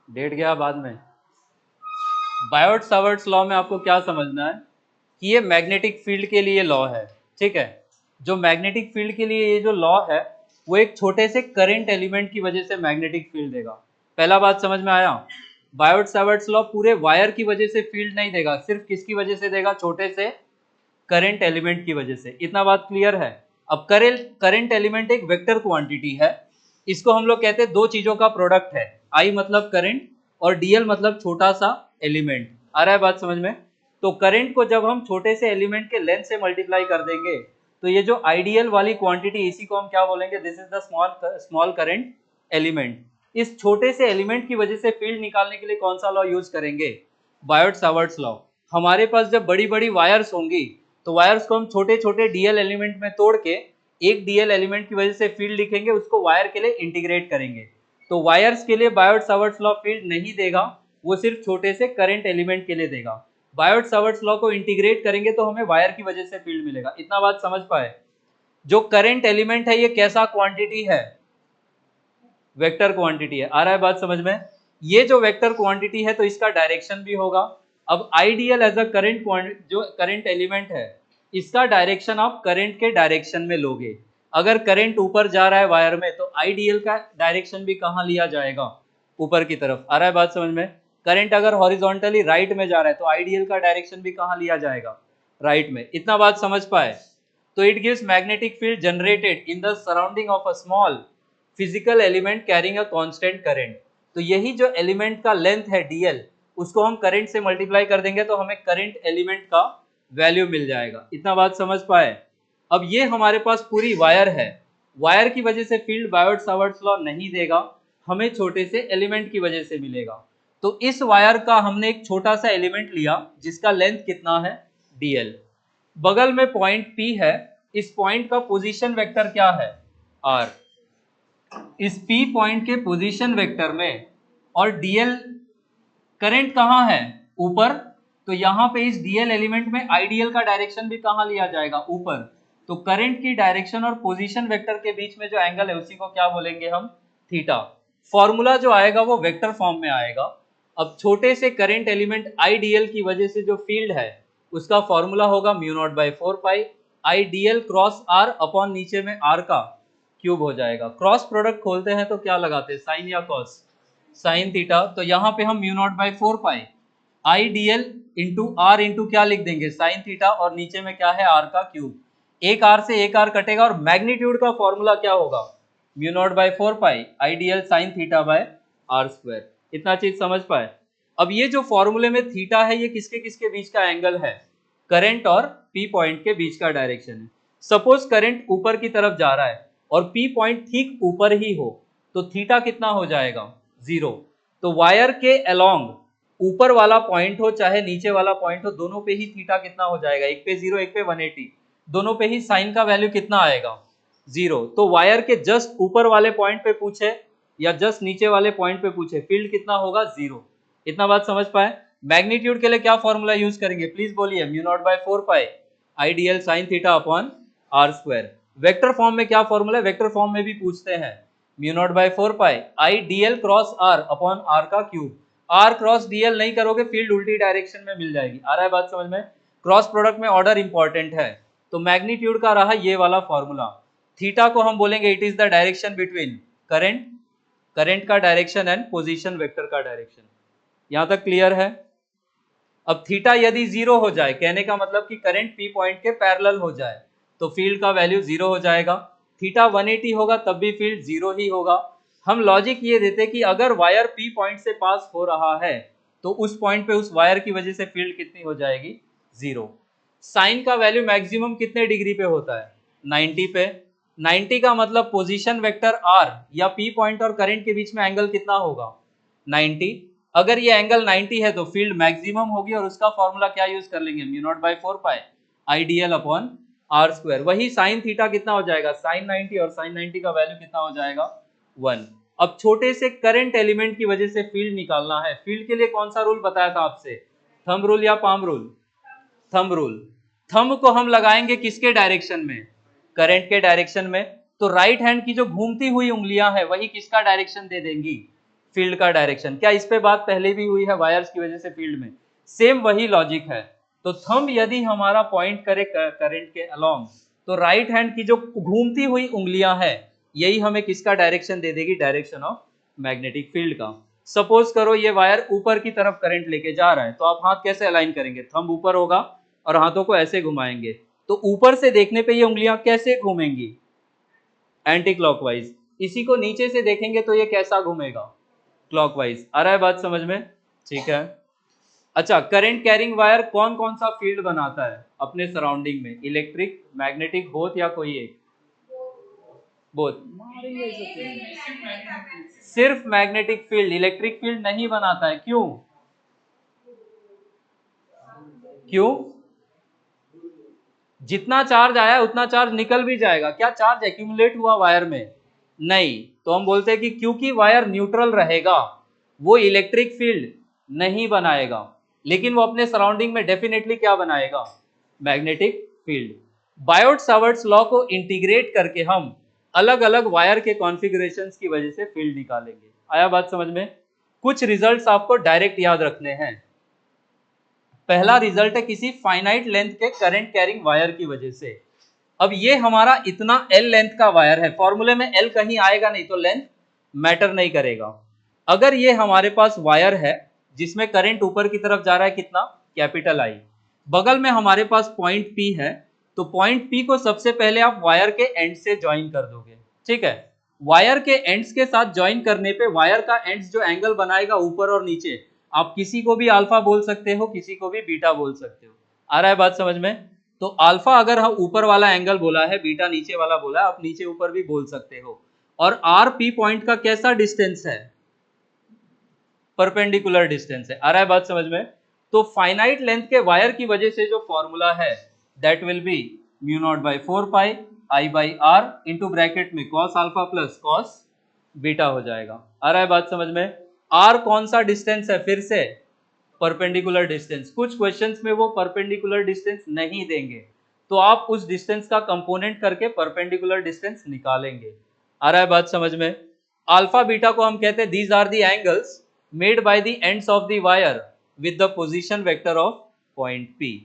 Date गया बाद में। बायोट सावर्ट्स लॉ में आपको क्या समझना है कि ये मैग्नेटिक फील्ड के लिए लॉ है। ठीक है, जो मैग्नेटिक फील्ड के लिए ये जो लॉ है वो एक छोटे से करंट एलिमेंट की वजह से मैग्नेटिक फील्ड देगा। पहला बात समझ में आया। बायोट सावर्ट्स लॉ पूरे वायर की वजह से फील्ड नहीं देगा, सिर्फ किसकी वजह से देगा, छोटे से करंट एलिमेंट की वजह से। इतना बात क्लियर है। अब करंट एलिमेंट एक वेक्टर क्वांटिटी है, इसको हम लोग कहते हैं दो चीजों का प्रोडक्ट है। आई मतलब करंट और डीएल मतलब छोटा सा एलिमेंट। आ रहा है बात समझ में। तो करंट को जब हम छोटे से एलिमेंट के लेंथ से मल्टीप्लाई कर देंगे तो ये जो आइडियल वाली क्वांटिटी, इसी को हम क्या बोलेंगे, this is the small current element. इस छोटे से एलिमेंट की वजह से फील्ड निकालने के लिए कौन सा लॉ यूज करेंगे, बायोट सावर्ट्स लॉ। हमारे पास जब बड़ी बड़ी वायर्स होंगी तो वायर्स को हम छोटे छोटे डीएल एलिमेंट में तोड़ के एक डीएल एलिमेंट की वजह से फील्ड लिखेंगे, उसको वायर के लिए इंटीग्रेट करेंगे। तो वायर्स के लिए बायोट सावर्ट्स लॉ फील्ड नहीं देगा, वो सिर्फ छोटे से करंट एलिमेंट के लिए देगा। बायोट सावर्ट्स लॉ को इंटीग्रेट करेंगे तो हमें वायर की वजह से फील्ड मिलेगा। इतना बात समझ पाए। जो करंट एलिमेंट है ये कैसा क्वांटिटी है, वेक्टर क्वांटिटी है। आ रहा है बात समझ में। ये जो वेक्टर क्वांटिटी है तो इसका डायरेक्शन भी होगा। अब आइडियल एज अ करंट, जो करंट एलिमेंट है इसका डायरेक्शन आप करंट के डायरेक्शन में लोगे। अगर करंट ऊपर जा रहा है वायर में तो आइडियल का डायरेक्शन भी कहाँ लिया जाएगा, ऊपर की तरफ। आ रहा है बात समझ में। करंट अगर हॉरिजॉन्टली राइट में जा रहा है तो आइडियल का डायरेक्शन भी कहाँ लिया जाएगा, राइट में। इतना बात समझ पाए। तो it gives magnetic field generated in the surrounding of a small physical element carrying a constant current. तो यही जो एलिमेंट का लेंथ है डीएल, उसको हम करंट से मल्टीप्लाई कर देंगे तो हमें करंट एलिमेंट का वैल्यू मिल जाएगा। इतना बात समझ पाए। अब ये हमारे पास पूरी वायर है, वायर की वजह से फील्ड बायोट सावर्ट्स लॉ नहीं देगा, हमें छोटे से एलिमेंट की वजह से मिलेगा। तो इस वायर का हमने एक छोटा सा एलिमेंट लिया जिसका लेंथ कितना है, डीएल। बगल में पॉइंट पी है, इस पॉइंट का पोजीशन वेक्टर क्या है, आर। इस P पॉइंट के पोजीशन वेक्टर में और डीएल, करंट कहाँ है, ऊपर। तो यहाँ पे इस डीएल एलिमेंट में आइडियल का डायरेक्शन भी कहाँ लिया जाएगा, ऊपर। तो करंट की डायरेक्शन और पोजीशन वेक्टर के बीच में जो एंगल है उसी को क्या बोलेंगे हम, थीटा। फॉर्मूला जो आएगा वो वेक्टर फॉर्म में आएगा। अब छोटे से करंट एलिमेंट आईडीएल की वजह से जो फील्ड है उसका फॉर्मूला होगा mu naught by 4 pi IDL cross R upon नीचे में आर का क्यूब हो जाएगा। क्रॉस प्रोडक्ट खोलते हैं तो क्या लगाते हैं, साइन या कॉस, साइन थीटा। तो यहाँ पे हम mu naught by 4 pi I D L into R into क्या लिख देंगे, साइन थीटा, और नीचे में क्या है, आर का क्यूब। एक आर से एक आर कटेगा और मैग्नीट्यूड का फॉर्मूला क्या होगा, mu naught by 4 pi I D L sine theta by R square. इतना चीज समझ पाए। अब ये जो फॉर्मूले में थीटा है ये किसके किसके बीच का एंगल है, करंट और पी पॉइंट के बीच का डायरेक्शन है। सपोज करंट ऊपर की तरफ जा रहा है और पी पॉइंट ठीक ऊपर ही हो तो थीटा कितना हो जाएगा, 0। तो वायर के अलोंग ऊपर वाला पॉइंट हो चाहे नीचे वाला पॉइंट हो, दोनों पे ही थीटा कितना हो जाएगा, एक पे 0 एक पे 180, दोनों पे ही साइन का वैल्यू कितना आएगा, 0। तो वायर के जस्ट ऊपर वाले पॉइंट पे पूछे या जस्ट नीचे वाले पॉइंट पे पूछे, फील्ड कितना होगा, 0। इतना बात समझ पाए। मैग्नीट्यूड के लिए क्या फॉर्मूला यूज करेंगे, प्लीज बोलिए, mu not by 4 pi IDL sine theta upon R square. Vector form में क्या फॉर्मूला है, वेक्टर फॉर्म में भी पूछते हैं, mu not by 4 pi I DL cross R upon R का क्यूब। आर क्रॉस डीएल नहीं करोगे फील्ड उल्टी डायरेक्शन में मिल जाएगी। आ रहा है बात समझ में। क्रॉस प्रोडक्ट में ऑर्डर इंपॉर्टेंट है। तो मैग्नीट्यूड का रहा ये वाला फॉर्मूला। थीटा को हम बोलेंगे it is the direction between current, current का डायरेक्शन एंड पोजीशन वेक्टर का डायरेक्शन। यहां तक क्लियर है। अब थीटा यदि 0 हो जाए, कहने का मतलब कि करंट पी पॉइंट के पैरेलल हो जाए तो फील्ड का वैल्यू 0 हो जाएगा। थीटा 180 होगा तब भी फील्ड 0 ही होगा। हम लॉजिक ये देते कि अगर वायर पी पॉइंट से पास हो रहा है तो उस पॉइंट पे उस वायर की वजह से फील्ड कितनी हो जाएगी, 0। साइन का वैल्यू मैक्सिमम कितने डिग्री पे होता है, 90 पे। 90 का मतलब पोजीशन वेक्टर आर या पी पॉइंट और करंट के बीच में एंगल कितना होगा, 90। अगर ये एंगल 90 है तो फील्ड मैक्सिमम होगी और उसका फॉर्मूला क्या यूज कर लेंगे, mu naught by 4 pi IDL upon R square. वही साइन थीटा कितना हो जाएगा, साइन 90, और साइन 90 का वैल्यू कितना हो जाएगा, 1। अब छोटे से करंट एलिमेंट की वजह से फील्ड निकालना है। फील्ड के लिए कौन सा रूल बताया था आपसे, थंब रूल या palm rule, thumb rule. Thumb को हम लगाएंगे किसके डायरेक्शन में, करंट के डायरेक्शन में। तो राइट हैंड की जो घूमती हुई उंगलियां है वही किसका डायरेक्शन दे देंगी, फील्ड का डायरेक्शन। क्या इस पे बात पहले भी हुई है वायर्स की वजह से फील्ड में? सेम वही लॉजिक है। तो थंब यदि हमारा पॉइंट करे करंट के अलोंग, तो राइट हैंड की जो घूमती हुई उंगलियां हैं यही हमें किसका डायरेक्शन दे देगी? डायरेक्शन ऑफ मैग्नेटिक फील्ड का। सपोज करो ये वायर ऊपर की तरफ करंट लेके जा रहा है, तो आप हाथ कैसे अलाइन करेंगे? थंब ऊपर होगा और हाथों को ऐसे घुमाएंगे, तो ऊपर से देखने पे ये उंगलियां कैसे घूमेंगी? Anti clockwise. इसी को नीचे से देखेंगे तो ये कैसा घूमेगा? क्लॉकवाइज। आ रहा है बात समझ में? ठीक है। अच्छा, करंट कैरिंग वायर कौन कौन सा फील्ड बनाता है अपने सराउंडिंग में? इलेक्ट्रिक, मैग्नेटिक, बोथ या कोई एक? बोथ। सिर्फ मैग्नेटिक फील्ड, इलेक्ट्रिक फील्ड नहीं बनाता है। क्यों? क्यों? जितना चार्ज आया उतना चार्ज निकल भी जाएगा। क्या चार्ज एक्यूमुलेट हुआ वायर में? नहीं। तो हम बोलते हैं कि क्योंकि वायर न्यूट्रल रहेगा वो इलेक्ट्रिक फील्ड नहीं बनाएगा, लेकिन वो अपने सराउंडिंग में डेफिनेटली क्या बनाएगा? Magnetic field. Biot Savart's law को इंटीग्रेट करके हम अलग अलग वायर के कॉन्फ़िगरेशंस की वजह से फील्ड निकालेंगे। आया बात समझ में? कुछ रिजल्ट्स आपको डायरेक्ट याद रखने हैं। पहला रिजल्ट है किसी फाइनाइट लेंथ के करंट कैरिंग वायर की वजह से। अब ये हमारा इतना L लेंथ का वायर है, फॉर्मूले में L कहीं आएगा नहीं तो लेंथ मैटर नहीं करेगा। अगर ये हमारे पास वायर है जिसमें करंट ऊपर की तरफ जा रहा है, कितना? Capital I। बगल में हमारे पास पॉइंट P है, तो पॉइंट P को सबसे पहले आप वायर के एंड से ज्वाइन कर दोगे। ठीक है। वायर के एंड्स के साथ ज्वाइन करने पे वायर का एंड्स जो एंगल बनाएगा ऊपर और नीचे, आप किसी को भी अल्फा बोल सकते हो, किसी को भी बीटा बोल सकते हो। आ रहा है बात समझ में? तो अल्फा अगर हम ऊपर वाला एंगल बोला है, बीटा नीचे वाला बोला है, आप नीचे ऊपर भी बोल सकते हो। और आर पी पॉइंट का कैसा डिस्टेंस है? परपेंडिकुलर डिस्टेंस है। आ रहा है बात समझ में? तो फाइनाइट लेंथ के वायर की वजह से जो फॉर्मूला है that will be mu naught by 4 pi I by R into bracket में cos alpha plus cos beta हो जाएगा। आ रहा है बात समझ में? आर कौन सा डिस्टेंस है? फिर से परपेंडिकुलर डिस्टेंस। कुछ क्वेश्चंस में वो परपेंडिकुलर डिस्टेंस नहीं देंगे, तो आप उस डिस्टेंस का कंपोनेंट करके परपेंडिकुलर डिस्टेंस निकालेंगे। आ रहा है बात समझ में? अल्फा बीटा को हम कहते हैं these are the angles made by the ends of the wire with the position vector of point P।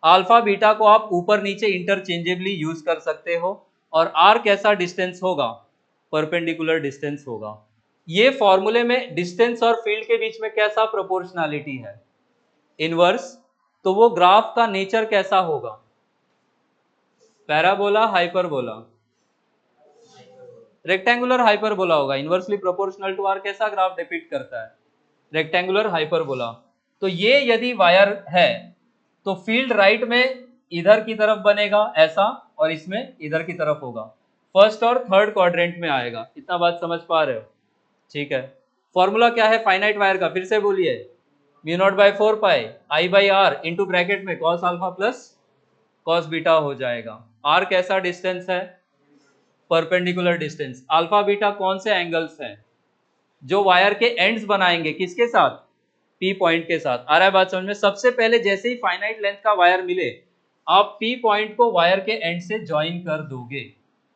Alpha beta को आप ऊपर नीचे इंटरचेंजेबली यूज कर सकते हो। और आर कैसा डिस्टेंस होगा? परपेंडिकुलर डिस्टेंस होगा। ये फॉर्मूले में डिस्टेंस और फील्ड के बीच में कैसा प्रोपोर्शनैलिटी है? इनवर्स। तो वो ग्राफ का नेचर कैसा होगा? Parabola, hyperbola? रेक्टेंगुलर हाइपरबोला होगा। इनवर्सली प्रोपोर्शनल टू आर कैसा ग्राफ डिपिक्ट करता है? Rectangular hyperbola. तो ये यदि वायर है तो फील्ड राइट में इधर की तरफ बनेगा ऐसा, और इसमें इधर की तरफ होगा। फर्स्ट और थर्ड क्वाड्रेंट में आएगा। इतना बात समझ पा रहे हो? ठीक है। फॉर्मूला क्या है फाइनाइट वायर का? फिर से बोलिए। Mu naught by 4 pi I by R into bracket में cos alpha plus cos beta हो जाएगा। आर कैसा डिस्टेंस है? Perpendicular distance. अल्फा बीटा कौन से एंगल्स हैं जो वायर के एंड्स बनाएंगे? किसके साथ? पी पॉइंट के साथ। आ रहा है बात समझ में? सबसे पहले जैसे ही फाइनाइट लेंथ का वायर मिले, आप पी पॉइंट को वायर के एंड से ज्वाइन कर दोगे।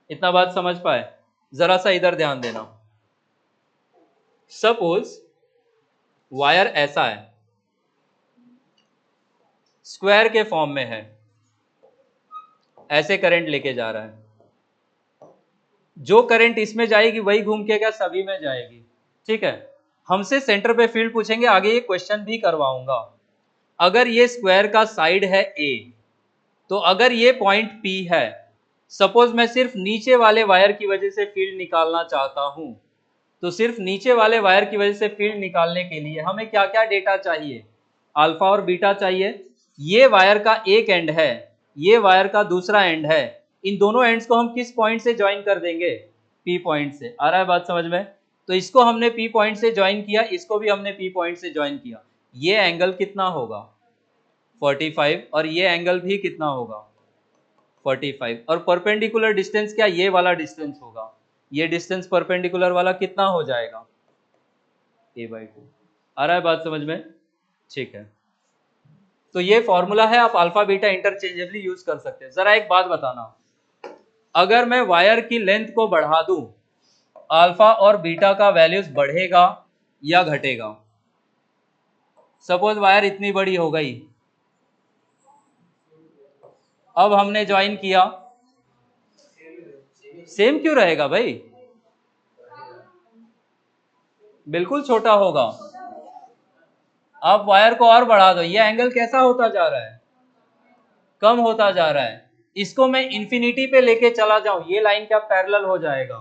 इतना बात समझ पाए? जरा सा इधर ध्यान देना। सपोज वायर ऐसा है, स्क्वायर के फॉर्म में है, ऐसे करंट लेके जा रहा है। जो करंट इसमें जाएगी वही घूम के क्या सभी में जाएगी? ठीक है। हमसे सेंटर पे फील्ड पूछेंगे, आगे ये क्वेश्चन भी करवाऊंगा। अगर ये स्क्वायर का साइड है ए, तो अगर ये पॉइंट P है, सपोज मैं सिर्फ नीचे वाले वायर की वजह से फील्ड निकालना चाहता हूं, तो सिर्फ नीचे वाले वायर की वजह से फील्ड निकालने के लिए हमें क्या क्या डेटा चाहिए? अल्फा और बीटा चाहिए। ये वायर का एक एंड है, ये वायर का दूसरा एंड है। इन दोनों एंड्स को हम किस पॉइंट से ज्वाइन कर देंगे? P पॉइंट से। आ रहा है बात समझ में? तो इसको हमने P पॉइंट से ज्वाइन किया, इसको भी हमने P पॉइंट से ज्वाइन किया। ये एंगल कितना होगा? 45। और ये एंगल भी कितना होगा? 45। और परपेंडिकुलर डिस्टेंस क्या ये वाला डिस्टेंस होगा? ये डिस्टेंस परपेंडिकुलर वाला कितना हो जाएगा? a/2। आ रहा है बात समझ में? ठीक है। तो ये फॉर्मूला है, आप अल्फा बीटा इंटरचेंजेबली यूज कर सकते हैं। जरा एक बात बताना, अगर मैं वायर की लेंथ को बढ़ा दूं, अल्फा और बीटा का वैल्यूज बढ़ेगा या घटेगा? सपोज वायर इतनी बड़ी हो गई, अब हमने ज्वाइन किया, सेम क्यों रहेगा भाई? बिल्कुल छोटा होगा। आप वायर को और बढ़ा दो, ये एंगल कैसा होता जा रहा है? कम होता जा रहा है। इसको मैं इंफिनिटी पे लेके चला जाऊं, ये लाइन क्या पैरेलल हो जाएगा?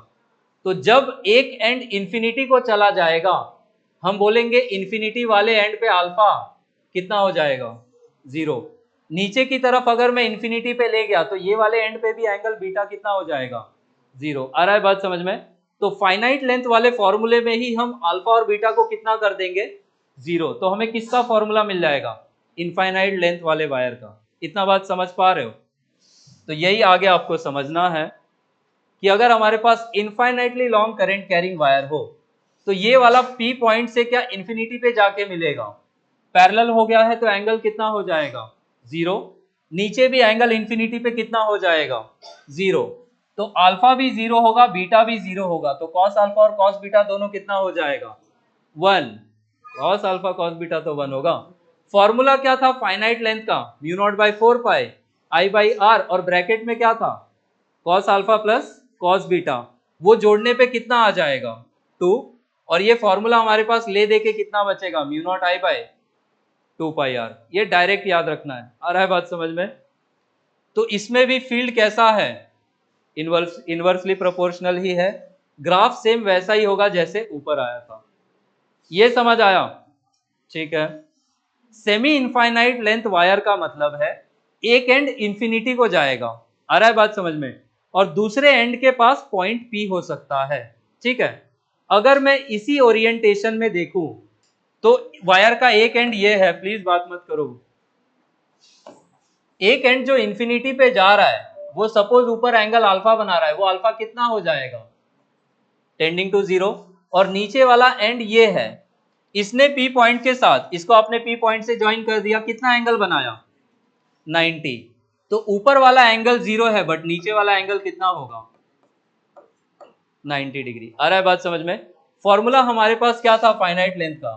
तो जब एक एंड इंफिनिटी को चला जाएगा, हम बोलेंगे इंफिनिटी वाले एंड पे अल्फा कितना हो जाएगा? 0। नीचे की तरफ अगर मैं इंफिनिटी पे ले गया तो ये वाले एंड पे भी एंगल बीटा कितना हो जाएगा? 0। आ रहा है बात समझ में? तो फाइनाइट लेंथ वाले फॉर्मूले में ही हम अल्फा और बीटा को कितना कर देंगे? 0। तो हमें किसका फॉर्मूला मिल जाएगा? इनफाइनाइट लेंथ वाले वायर का। इतना बात समझ पा रहे हो? तो यही आगे आपको समझना है कि अगर हमारे पास infinitely long current carrying wire हो तो ये वाला P पॉइंट से क्या इंफिनिटी पे जाके मिलेगा? पैरेलल हो गया है तो एंगल कितना हो जाएगा? 0। नीचे भी एंगल इंफिनिटी पे कितना हो जाएगा? 0। तो अल्फा भी 0 होगा, बीटा भी 0 होगा, तो कॉस अल्फा और कॉस बीटा दोनों कितना हो जाएगा? 1। कॉस अल्फा कॉस बीटा तो 1 होगा। फॉर्मूला क्या था फाइनाइट लेंथ का? Mu naught by 4 pi I by R, और ब्रैकेट में क्या था? Cos alpha plus cos beta. वो जोड़ने पे कितना आ जाएगा? 2। और ये फॉर्मूला हमारे पास ले दे के कितना बचेगा? Mu not I by 2 pi R. ये डायरेक्ट याद रखना है। आ रहा है बात समझ में? तो इसमें भी फील्ड कैसा है? इनवर्सली प्रोपोर्शनल ही है। ग्राफ सेम वैसा ही होगा जैसे ऊपर आया था। ये समझ आया? ठीक है। सेमी इनफाइनाइट लेंथ वायर का मतलब है एक एंड इंफिनिटी को जाएगा, आ रहा है बात समझ में, और दूसरे एंड के पास पॉइंट P हो सकता है। ठीक है। अगर मैं इसी ओरिएंटेशन में देखूं तो वायर का एक एंड ये है, प्लीज बात मत करो। एक एंड जो इंफिनिटी पे जा रहा है वो सपोज ऊपर एंगल अल्फा बना रहा है, वो अल्फा कितना हो जाएगा? Tending to 0। और नीचे वाला एंड ये है, इसने P पॉइंट के साथ, इसको आपने P पॉइंट से ज्वाइन कर दिया, कितना एंगल बनाया? 90। तो ऊपर वाला एंगल 0 है बट नीचे वाला एंगल कितना होगा? 90 डिग्री। आ रहा है बात समझ में? फॉर्मूला हमारे पास क्या था फाइनाइट लेंथ का?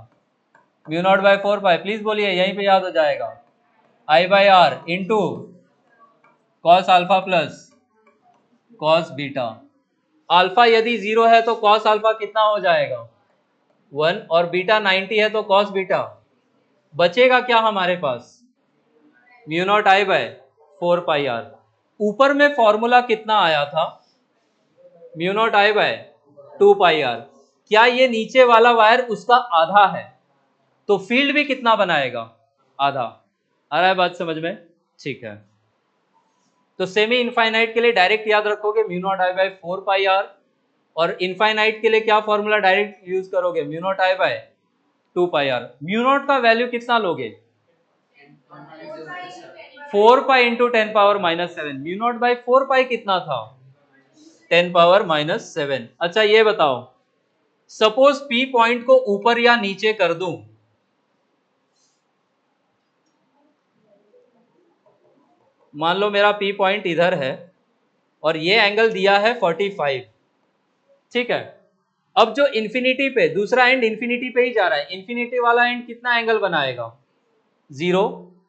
Mu not by 4 pi, please बोलिए, यहीं पे याद हो जाएगा। I by R into cos alpha plus cos beta. Alpha यदि 0 है तो कॉस अल्फा कितना हो जाएगा? 1। और बीटा 90 है तो कॉस बीटा बचेगा क्या हमारे पास? Mu not I by 4 pi R. ऊपर में फॉर्मूला कितना आया था? Mu not I by 2 pi R. क्या ये नीचे वाला वायर उसका आधा है? तो फील्ड भी कितना बनाएगा? आधा। आ रहा है बात समझ में? ठीक है। तो सेमी इनफाइनाइट के लिए डायरेक्ट याद रखोगे mu not I by 4 pi R, और इनफाइनाइट के लिए क्या फॉर्मूला डायरेक्ट यूज करोगे? Mu not I by 2 pi R. Mu not का वैल्यू कितना लोगे? 4 pi into 10 power minus 7। Mu naught by 4 pi कितना था? 10 पावर माइनस 7। अच्छा ये बताओ, सपोज P पॉइंट को ऊपर या नीचे कर दूं, मान लो मेरा P पॉइंट इधर है और ये एंगल दिया है 45। ठीक है। अब जो इंफिनिटी पे, दूसरा एंड इंफिनिटी पे ही जा रहा है, इंफिनिटी वाला एंड कितना एंगल बनाएगा? 0।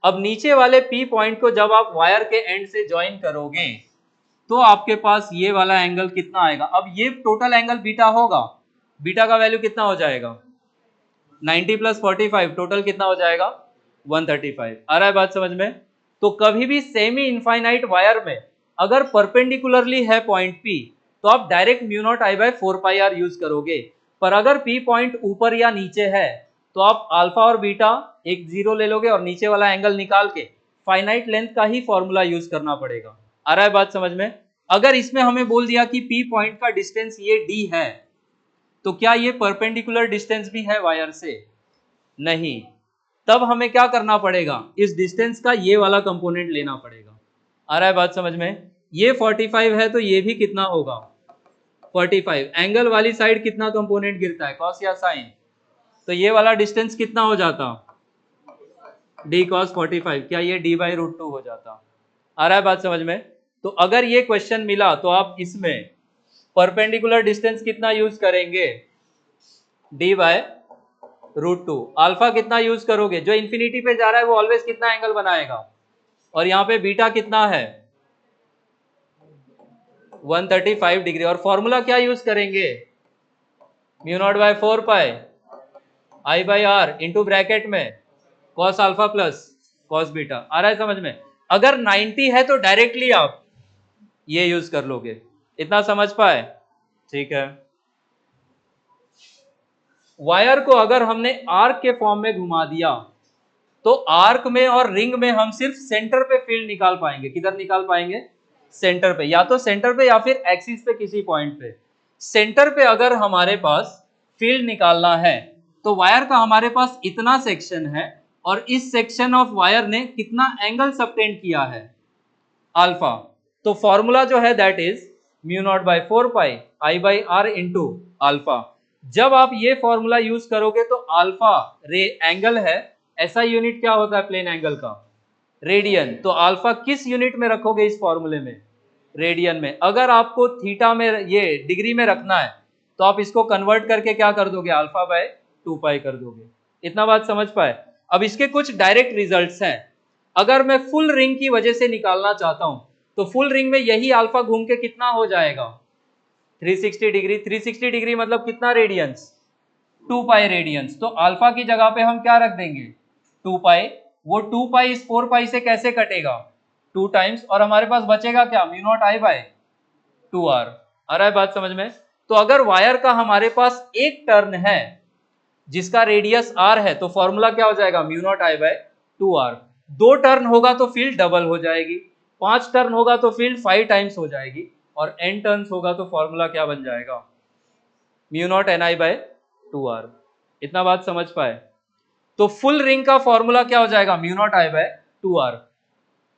अब नीचे वाले P पॉइंट को जब आप वायर के एंड से ज्वाइन करोगे तो आपके पास ये वाला एंगल कितना आएगा? अब ये टोटल एंगल बीटा होगा, बीटा का वैल्यू कितना हो जाएगा? 90 प्लस 45, टोटल कितना हो जाएगा? 135। आ रहा है बात समझ में? तो कभी भी सेमी इनफाइनाइट वायर में अगर परपेंडिकुलरली है पॉइंट P तो आप direct mu not I by 4 pi R use करोगे, पर अगर P पॉइंट ऊपर या नीचे है तो आप अल्फा और बीटा एक 0 ले लोगे और नीचे वाला एंगल निकाल के फाइनाइट लेंथ का ही फॉर्मूला यूज करना पड़ेगा। आ रहा है बात समझ में? अगर इसमें हमें बोल दिया कि P पॉइंट का डिस्टेंस ये D है तो क्या ये परपेंडिकुलर डिस्टेंस भी है वायर से? नहीं। तब हमें क्या करना पड़ेगा? इस डिस्टेंस का ये वाला कंपोनेंट लेना पड़ेगा। आ रहा है बात समझ में? ये 45 है तो ये भी कितना होगा? 45। एंगल वाली साइड कितना कंपोनेंट गिरता है? कॉस या साइन? तो ये वाला डिस्टेंस कितना हो जाता? d cos 45। क्या ये d बाई रूट 2 हो जाता? आ रहा है बात समझ में? तो अगर ये क्वेश्चन मिला तो आप इसमें परपेंडिकुलर डिस्टेंस कितना यूज करेंगे? d by √2। अल्फा कितना यूज करोगे, जो इंफिनिटी पे जा रहा है वो ऑलवेज कितना एंगल बनाएगा, और यहाँ पे बीटा कितना है 135 डिग्री। और फॉर्मूला क्या यूज करेंगे, μ0/4 पाई I/r इंटू ब्रैकेट में cos alpha plus cos beta. आ रहा है समझ में? अगर 90 है तो डायरेक्टली आप ये यूज कर लोगे। इतना समझ पाए? ठीक है। वायर को अगर हमने आर्क के फॉर्म में घुमा दिया तो आर्क में और रिंग में हम सिर्फ सेंटर पे फील्ड निकाल पाएंगे। किधर निकाल पाएंगे? सेंटर पे, या तो सेंटर पे या फिर एक्सिस पे किसी पॉइंट पे। सेंटर पे अगर हमारे पास फील्ड निकालना है तो वायर का हमारे पास इतना सेक्शन है, और इस सेक्शन ऑफ वायर ने कितना एंगल सबटेंड किया है, अल्फा। तो फॉर्मूला जो है that is μ0/4 pi I/r into alpha. जब आप ये फॉर्मूला यूज करोगे तो अल्फा रे एंगल है, ऐसा यूनिट क्या होता है प्लेन एंगल का, रेडियन। तो अल्फा किस यूनिट में रखोगे इस फॉर्मूले में, रेडियन में। अगर आपको थीटा में ये डिग्री में रखना है तो आप इसको कन्वर्ट करके क्या कर दोगे, अल्फा/2 पाई कर दोगे। इतना बात समझ पाए? अब इसके कुछ डायरेक्ट रिजल्ट्स हैं। अगर मैं फुल रिंग की वजह से निकालना चाहता हूं तो फुल रिंग में यही अल्फा घूम के कितना हो जाएगा 360 डिग्री। 360 डिग्री मतलब कितना रेडियंस, 2 पाई रेडियंस। तो अल्फा की जगह पे हम क्या रख देंगे 2 पाई। वो 2 पाई इस 4 पाई से कैसे कटेगा 2 टाइम्स, और हमारे पास बचेगा क्या μ0I/2r। आ रहा है बात समझ में? तो अगर वायर का हमारे पास एक टर्न है जिसका रेडियस r है तो फॉर्मूला क्या हो जाएगा μ0I/2r। 2 टर्न होगा तो फील्ड डबल हो जाएगी, 5 टर्न होगा तो फील्ड 5 टाइम्स हो जाएगी, और n टर्न्स होगा तो फॉर्मूला क्या बन जाएगा μ0NI/2r। इतना बात समझ पाए? तो फुल रिंग का फॉर्मूला क्या हो जाएगा μ0I/2r।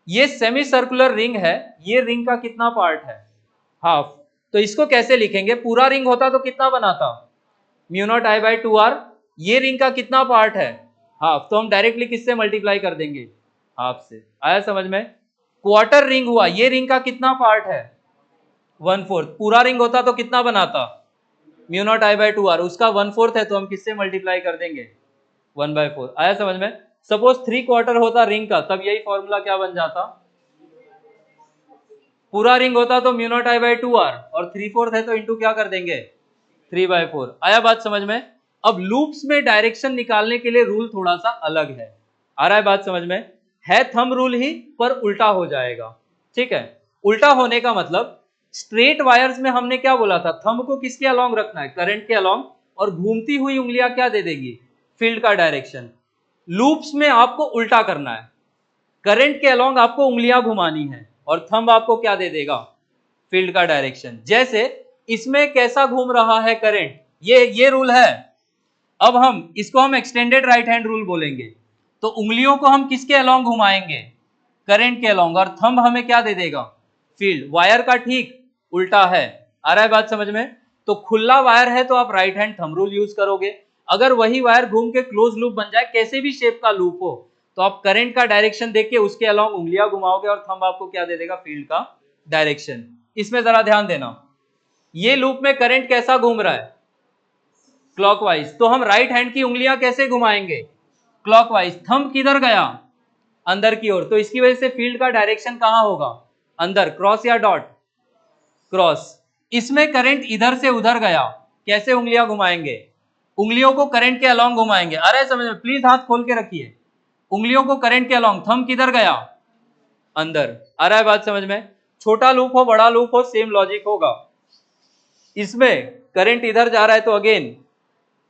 ये सेमी सर्कुलर रिंग है, ये रिंग का कितना पार्ट है, हाफ। तो इसको कैसे लिखेंगे, पूरा रिंग होता तो कितना बनाता μ0I/2r। ये रिंग का कितना पार्ट है, हाफ। तो हम डायरेक्टली किससे मल्टीप्लाई कर देंगे, हाफ से। आया समझ में? क्वार्टर रिंग हुआ, ये रिंग का कितना पार्ट है 1/4। पूरा रिंग होता तो कितना बनाता μ0I/2r, उसका 1/4 है तो हम किससे मल्टीप्लाई कर देंगे 1/4। आया समझ में? सपोज 3/4 होता रिंग का, तब यही फॉर्मूला क्या बन जाता, पूरा रिंग होता तो μ0I/2r, और 3/4 है तो इंटू क्या कर देंगे 3/4। आया बात समझ में? अब लूप्स में डायरेक्शन निकालने के लिए रूल थोड़ा सा अलग है। आ रहा है बात समझ में? है थंब रूल ही, पर उल्टा हो जाएगा। ठीक है, उल्टा होने का मतलब स्ट्रेट वायर्स में हमने क्या बोला था, थंब को किसके अलोंग रखना है, करंट के अलोंग, और घूमती हुई उंगलियां क्या दे देगी, फील्ड का डायरेक्शन। लूप्स में आपको उल्टा करना है, करंट के अलोंग आपको उंगलियां घुमानी है, और थंब आपको क्या दे देगा, फील्ड का डायरेक्शन। जैसे इसमें कैसा घूम रहा है करंट, ये रूल है। अब इसको हम एक्सटेंडेड राइट हैंड रूल बोलेंगे। तो उंगलियों को हम किसके अलोंग घुमाएंगे, करंट के अलोंग, और थंब हमें क्या दे देगा, फील्ड। वायर का ठीक उल्टा है। आ रहा है बात समझ में? तो खुला वायर है तो आप right hand thumb rule use करोगे। अगर वही वायर घूम के क्लोज लूप बन जाए, कैसे भी शेप का लूप हो, तो आप करंट का डायरेक्शन देख के उसके अलोंग उंगलियां घुमाओगे, और थंब आपको क्या दे देगा, फील्ड का डायरेक्शन। इसमें जरा ध्यान देना, ये लूप में करंट कैसा घूम रहा है, क्लॉकवाइज। तो हम राइट हैंड की उंगलियां कैसे घुमाएंगे, क्लॉकवाइज। थंब किधर गया, अंदर की ओर। तो इसकी वजह से फील्ड का डायरेक्शन कहां होगा, अंदर। क्रॉस या डॉट, क्रॉस। इसमें करंट इधर से उधर गया, कैसे उंगलियां घुमाएंगे, उंगलियों को करंट के अलोंग घुमाएंगे। आ रहा है समझ में? प्लीज हाथ खोल के रखिए। उंगलियों को करंट के अलोंग, थंब किधर गया, अंदर। आ रहा है बात समझ में? छोटा लूप हो बड़ा लूप हो, सेम लॉजिक होगा। इसमें करंट इधर जा रहा है तो अगेन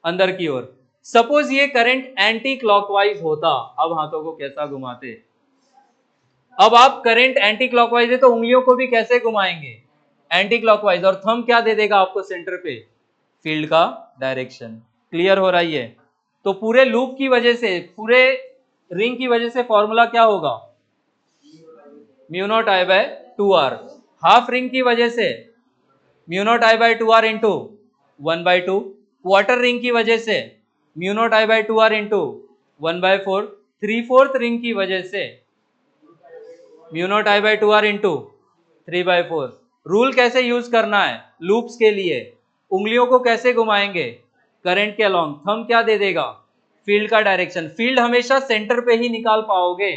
अंदर की ओर। सपोज ये करंट एंटी क्लॉकवाइज होता, अब हाथों को कैसा घुमाते, अब आप करंट एंटी क्लॉकवाइज है तो उंगलियों को भी कैसे घुमाएंगे, एंटी क्लॉकवाइज, और थंब क्या दे देगा आपको सेंटर पे, फील्ड का डायरेक्शन। क्लियर हो रहा है ये? तो पूरे लूप की वजह से, पूरे रिंग की वजह से फॉर्मूला क्या होगा μ0I/2r। हाफ रिंग की वजह से μ0I/2r इंटू 1/2। क्वार्टर रिंग की वजह से μ0I/2r इंटू 1/4। 3/4 रिंग की वजह से μ0I/2r इंटू 3/4। रूल कैसे यूज करना है लूप्स के लिए, उंगलियों को कैसे घुमाएंगे, करंट के अलोंग, थंब क्या दे देगा, फील्ड का डायरेक्शन, फील्ड हमेशा सेंटर पे ही निकाल पाओगे।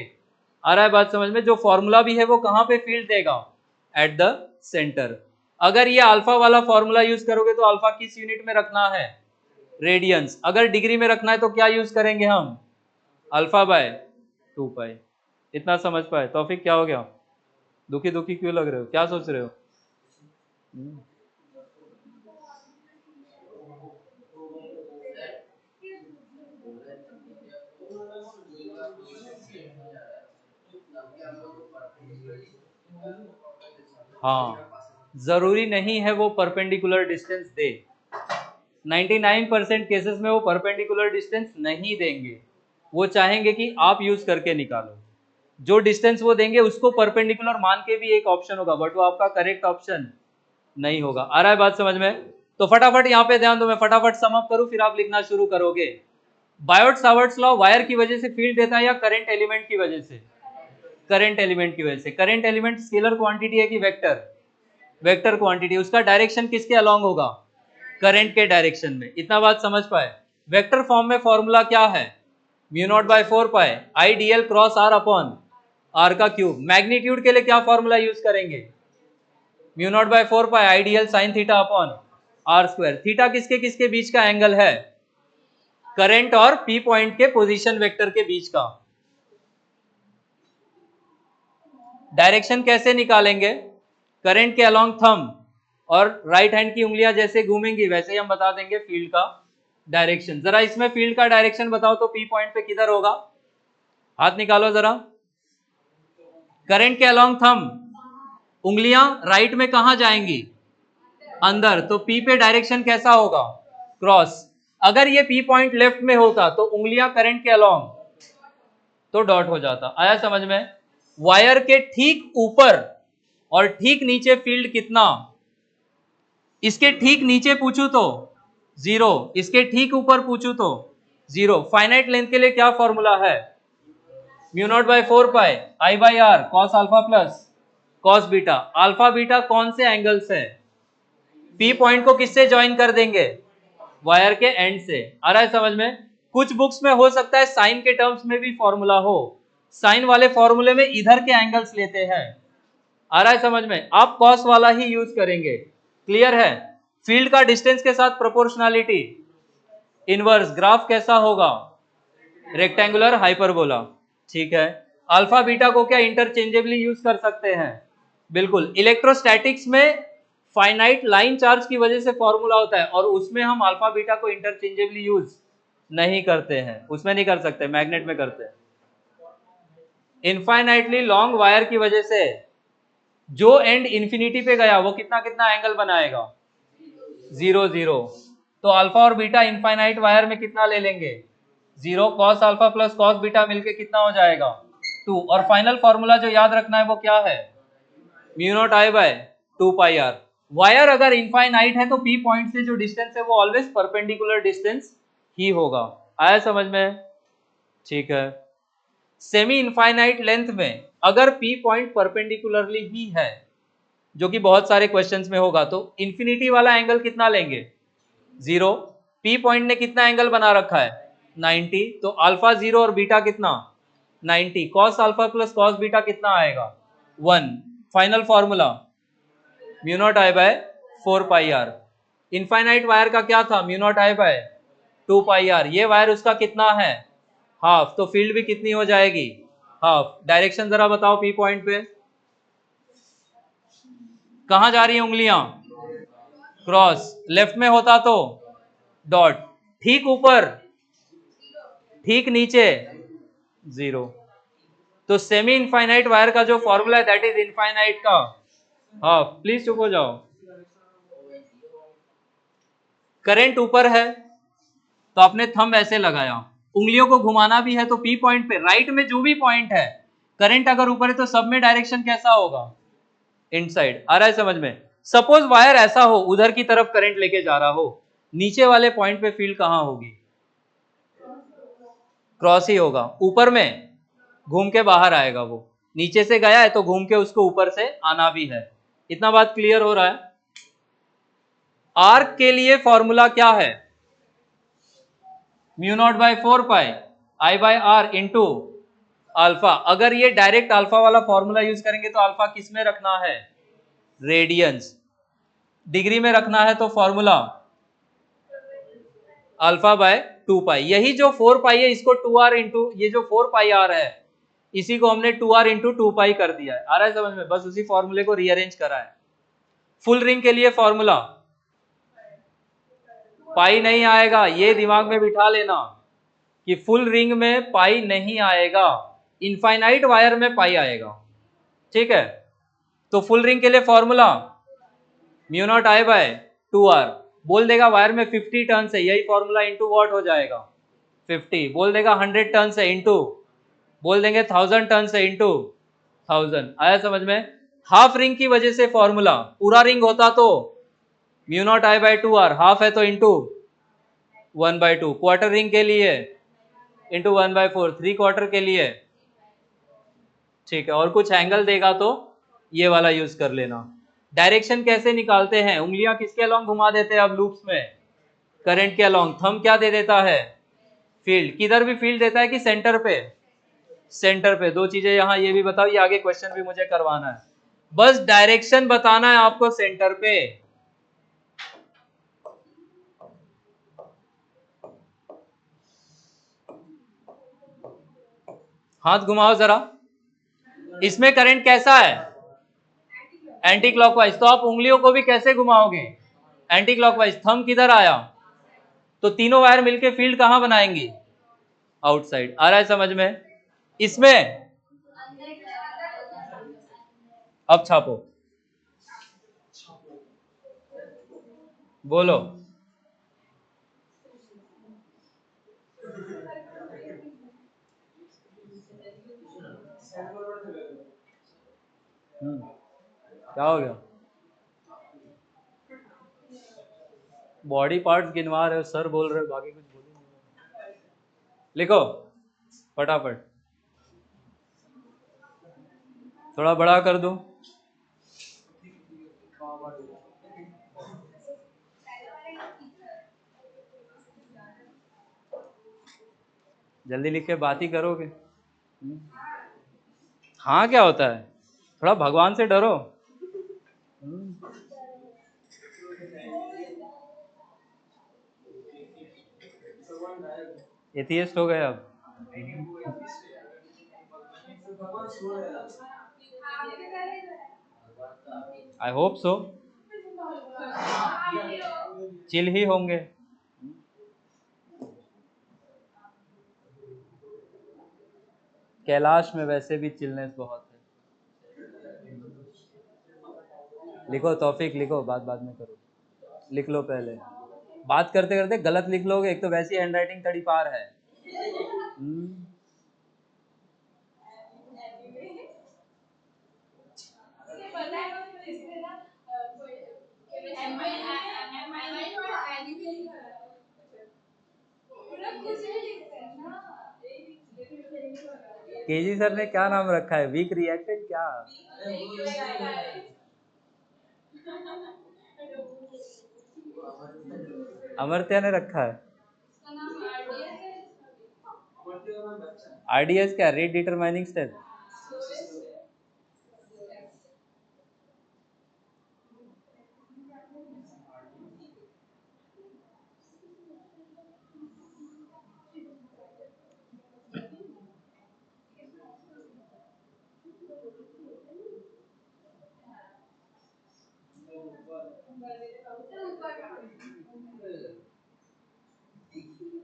आ रहा है बात समझ में? जो फॉर्मूला भी है वो कहां पे फील्ड देगा? At the centre. अगर ये अल्फा वाला फॉर्मूला यूज करोगे तो अल्फा किस यूनिट में रखना है? रेडियंस। अगर डिग्री में रखना है तो क्या यूज करेंगे हम? अल्फा बाय 2 पाई। इतना समझ पाए? तौफीक क्या हो गया? दुखी दुखी क्यों लग रहे हो? क्या सोच रहे हो? हाँ, जरूरी नहीं है वो परपेंडिकुलर डिस्टेंस दे। 99% केसेस में वो परपेंडिकुलर डिस्टेंस नहीं देंगे, वो चाहेंगे कि आप यूज करके निकालो। जो डिस्टेंस वो देंगे उसको परपेंडिकुलर मान के भी एक ऑप्शन होगा, बट वो आपका करेक्ट ऑप्शन नहीं होगा। आ रहा है बात समझ में? तो फटाफट यहाँ पे ध्यान दो, मैं फटाफट सम अप करूं फिर आप लिखना शुरू करोगे। बायोट सावर्ट्स लॉ वायर की वजह से फील्ड देता है या करंट एलिमेंट की वजह से? करंट एलिमेंट की वजह से। करंट एलिमेंट स्केलर क्वांटिटी है कि वेक्टर? Vector quantity. उसका डायरेक्शन किसके अलॉन्ग होगा? करंट के डायरेक्शन में। इतना बात समझ पाए? वेक्टर फॉर्म में फॉर्मूला क्या है? Mu not by 4 pi I D L cross R upon R का क्यूब। मैग्नीट्यूड के लिए क्या फॉर्मूला यूज करेंगे? Mu not by 4 pi I D L sine theta upon R square. Theta किसके किसके बीच का एंगल है? करंट और पी पॉइंट के पोजीशन वेक्टर के बीच का। डायरेक्शन कैसे निकालेंगे? करंट के अलोंग थंब और राइट हैंड की उंगलियां जैसे घूमेंगी वैसे ही हम बता देंगे फील्ड का डायरेक्शन। जरा इसमें फील्ड का डायरेक्शन बताओ तो पी पॉइंट पे किधर होगा? हाथ निकालो जरा। करंट के अलोंग थंब उंगलियां राइट में कहां जाएंगी? अंदर। तो पी पे डायरेक्शन कैसा होगा? क्रॉस। अगर ये पी पॉइंट लेफ्ट में होता तो उंगलियां करंट के अलोंग, तो डॉट हो जाता। आया समझ में? वायर के ठीक ऊपर और ठीक नीचे फील्ड कितना? इसके ठीक नीचे पूछू तो 0, इसके ठीक ऊपर पूछू तो 0। फाइनाइट लेंथ के लिए क्या फॉर्मूला है? Mu not by 4 pi I by R cos alpha plus cos beta. Alpha beta कौन से एंगल्स है? पी पॉइंट को किससे ज्वाइन कर देंगे? वायर के एंड से। आ रहा है समझ में? कुछ बुक्स में हो सकता है साइन के टर्म्स में भी फॉर्मूला हो, साइन वाले फॉर्मूले में इधर के एंगल्स लेते हैं। आ रहा है समझ में? आप कॉस वाला ही यूज करेंगे। क्लियर है? फील्ड का डिस्टेंस के साथ प्रोपोर्शनलिटी इनवर्स। ग्राफ कैसा होगा? Rectangular hyperbola. ठीक है। अल्फा बीटा को क्या इंटरचेंजेबली यूज कर सकते हैं? बिल्कुल। इलेक्ट्रोस्टैटिक्स में फाइनाइट लाइन चार्ज की वजह से फॉर्मूला होता है और उसमें हम अल्फा बीटा को इंटरचेंजेबली यूज नहीं करते हैं, उसमें नहीं कर सकते, मैग्नेट में करते हैं। इनफाइनाइटली लॉन्ग वायर की वजह से जो एंड इंफिनिटी पे गया वो कितना कितना एंगल बनाएगा? 0 0। तो अल्फा और बीटा इनफाइनाइट वायर में कितना ले लेंगे? 0। Cos alpha plus cos beta मिलके कितना हो जाएगा? 2। और फाइनल फॉर्मूला जो याद रखना है वो क्या है? Mu not I by 2 pi R. Wire अगर इनफाइनाइट है तो पी पॉइंट से जो डिस्टेंस है वो ऑलवेज परपेंडिकुलर डिस्टेंस ही होगा। आया समझ में? ठीक है। सेमी इनफाइनाइट लेंथ में अगर पी पॉइंट परपेंडिकुलरली ही है, जो कि बहुत सारे क्वेश्चंस में होगा, तो इन्फिनिटी वाला एंगल कितना लेंगे? 0। पी पॉइंट ने कितना एंगल बना रखा है? 90। तो अल्फा 0 और बीटा कितना? 90। Cos alpha plus cos beta कितना आएगा? 1। Final formula mu not I by 4 pi R. Infinite wire का क्या था? Mu not I by 2 pi R. ये वायर उसका कितना है? हाफ। तो फील्ड भी कितनी हो जाएगी? हाफ। डायरेक्शन जरा बताओ पी पॉइंट पे कहां जा रही है उंगलियां? क्रॉस। लेफ्ट में होता तो डॉट। ठीक ऊपर, ठीक नीचे 0। तो सेमी इनफाइनाइट वायर का जो फॉर्मूला है दैट इज इनफाइनाइट का हाफ। प्लीज चुप हो जाओ। करंट ऊपर है तो आपने थंब ऐसे लगाया, उंगलियों को घुमाना भी है तो पी पॉइंट पे राइट में जो भी पॉइंट है, करंट अगर ऊपर है तो सब में डायरेक्शन कैसा होगा? इनसाइड। आ रहा है समझ में? सपोज वायर ऐसा हो, उधर की तरफ करंट लेके जा रहा हो, नीचे वाले पॉइंट पे फील्ड कहां होगी? क्रॉस ही होगा। ऊपर में घूम के बाहर आएगा, वो नीचे से गया है तो घूम के उसको ऊपर से आना भी है। इतना बात क्लियर हो रहा है? आर्क के लिए फॉर्मूला क्या है? Mu not by 4 pi I by R into alpha. अगर ये डायरेक्ट अल्फा वाला फॉर्मूला यूज करेंगे तो अल्फा किस में रखना है, रेडियंस। डिग्री में रखना है तो फॉर्मूला अल्फा बाय 2 पाई। यही जो 4 पाई है इसको 2r इंटू ये जो 4 पाई r है इसी को हमने 2r इंटू 2 पाई कर दिया है। आ रहा है समझ में, बस उसी फॉर्मूले को रीअरेंज करा है। फुल रिंग के लिए फॉर्मूला पाई नहीं आएगा, ये दिमाग में बिठा लेना कि फुल रिंग में पाई नहीं आएगा, इनफाइनाइट वायर में पाई आएगा, ठीक है। तो फुल रिंग के लिए formula mu not I bye 2r। बोल देगा वायर में 50 टर्न्स है, यही फॉर्मूला इंटू वॉट हो जाएगा 50। बोल देगा 100 टर्न्स है इंटू, बोल देंगे 1000 टर्न्स है इंटू 1000। आया समझ में। हाफ रिंग की वजह से फॉर्मूला, पूरा रिंग होता तो mu not I bye 2r, half है तो इंटू 1/2, क्वार्टर रिंग के लिए इंटू 1/4, 3/4 के लिए, ठीक है। और कुछ एंगल देगा तो ये वाला यूज कर लेना। डायरेक्शन कैसे निकालते हैं, उंगलियां किसके अलोंग घुमा देते हैं अब लूप्स में, करंट के अलोंग। थंब क्या दे देता है, फील्ड। किधर भी फील्ड देता है कि सेंटर पे, सेंटर पे। दो चीजें यहाँ ये भी बताओ, ये आगे क्वेश्चन भी मुझे करवाना है, बस डायरेक्शन बताना है आपको सेंटर पे। हाथ घुमाओ जरा। इसमें करंट कैसा है, एंटी क्लॉकवाइज। तो आप उंगलियों को भी कैसे घुमाओगे, एंटी क्लॉकवाइज। थंब किधर आया, तो तीनों वायर मिलके फील्ड कहां बनाएंगी, आउटसाइड। आ रहा है समझ में। इसमें अब छापो, बोलो। क्या हो गया, बॉडी पार्ट्स गिनवा रहे हो, सर बोल रहे हो, बाकी कुछ बोल नहीं। लिखो फटाफट, थोड़ा बड़ा कर दो। जल्दी लिख के बात ही करोगे। हाँ क्या होता है, थोड़ा भगवान से डरो। एथियस्ट हो गए अब। आई होप सो, चिल ही होंगे। कैलाश में वैसे भी चिलनेस बहुत है। लिखो तौफीक, लिखो, बात बाद में करो, लिख लो पहले। बात करते करते गलत लिख लोगे, एक तो वैसी हैंडराइटिंग तड़ी पार है। केजी सर ने क्या नाम रखा है, वीक रिएक्टेड क्या, अमर्त्य ने रखा है। आरडीएस क्या, रेट डिटरमाइनिंग स्टेप।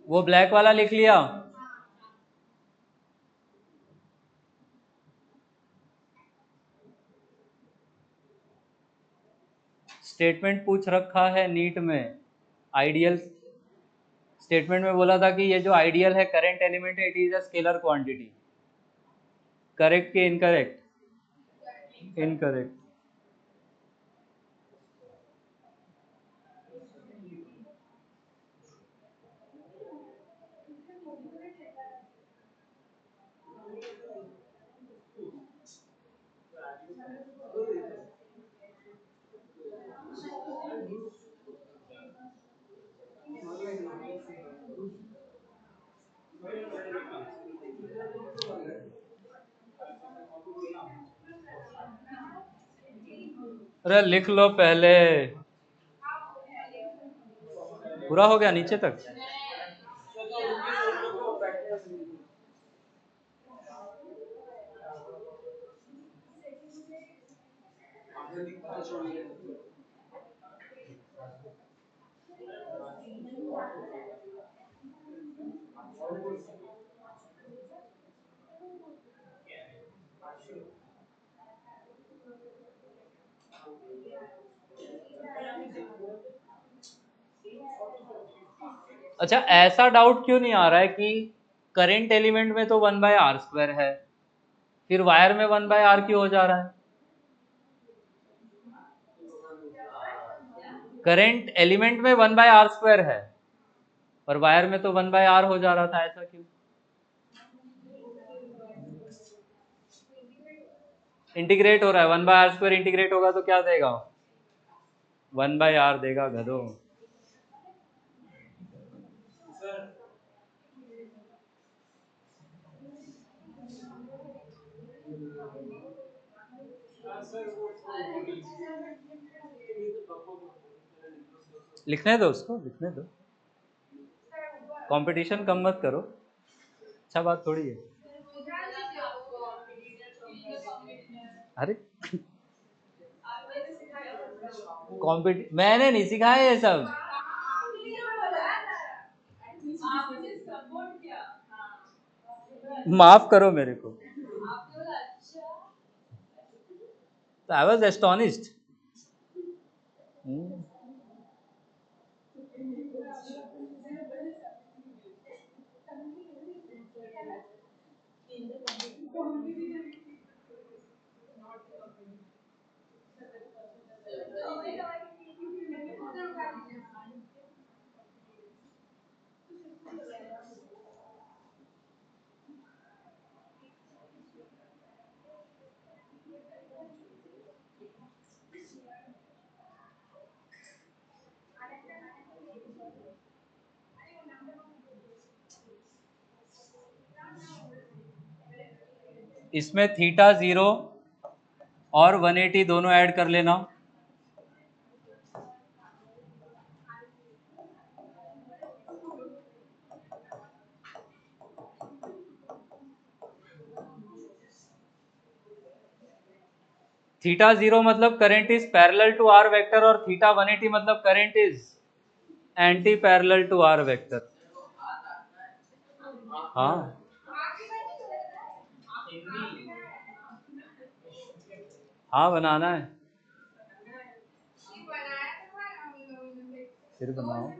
वो ब्लैक वाला लिख लिया। स्टेटमेंट पूछ रखा है नीट में, आइडियल स्टेटमेंट में बोला था कि ये जो आइडियल है करंट एलिमेंट है, it is a scalar quantity. Correct कि इनकरेक्ट, इनकरेक्ट। अरे लिख लो पहले। पूरा हो गया नीचे तक? अच्छा, ऐसा डाउट क्यों नहीं आ रहा है कि करंट एलिमेंट में तो 1/r² है, फिर वायर में 1/r क्यों हो जा रहा है? करंट एलिमेंट में 1/r² है, पर वायर में तो 1/r हो जा रहा था, ऐसा क्यों? इंटीग्रेट हो रहा है, 1/r² इंटीग्रेट होगा तो क्या देगा? 1/r देगा गधो। लिखने दो उसको, लिखने दो, कंपटीशन कम मत करो, अच्छा बात थोड़ी है। अरे मैंने नहीं सिखाया ये सब। माफ करो मेरे को। I was astonished. इसमें थीटा 0 और 180 दोनों ऐड कर लेना। थीटा 0 मतलब current is parallel to R vector, और थीटा 180 मतलब current is anti parallel to R vector. हाँ, हाँ बनाना है, फिर बनाओ।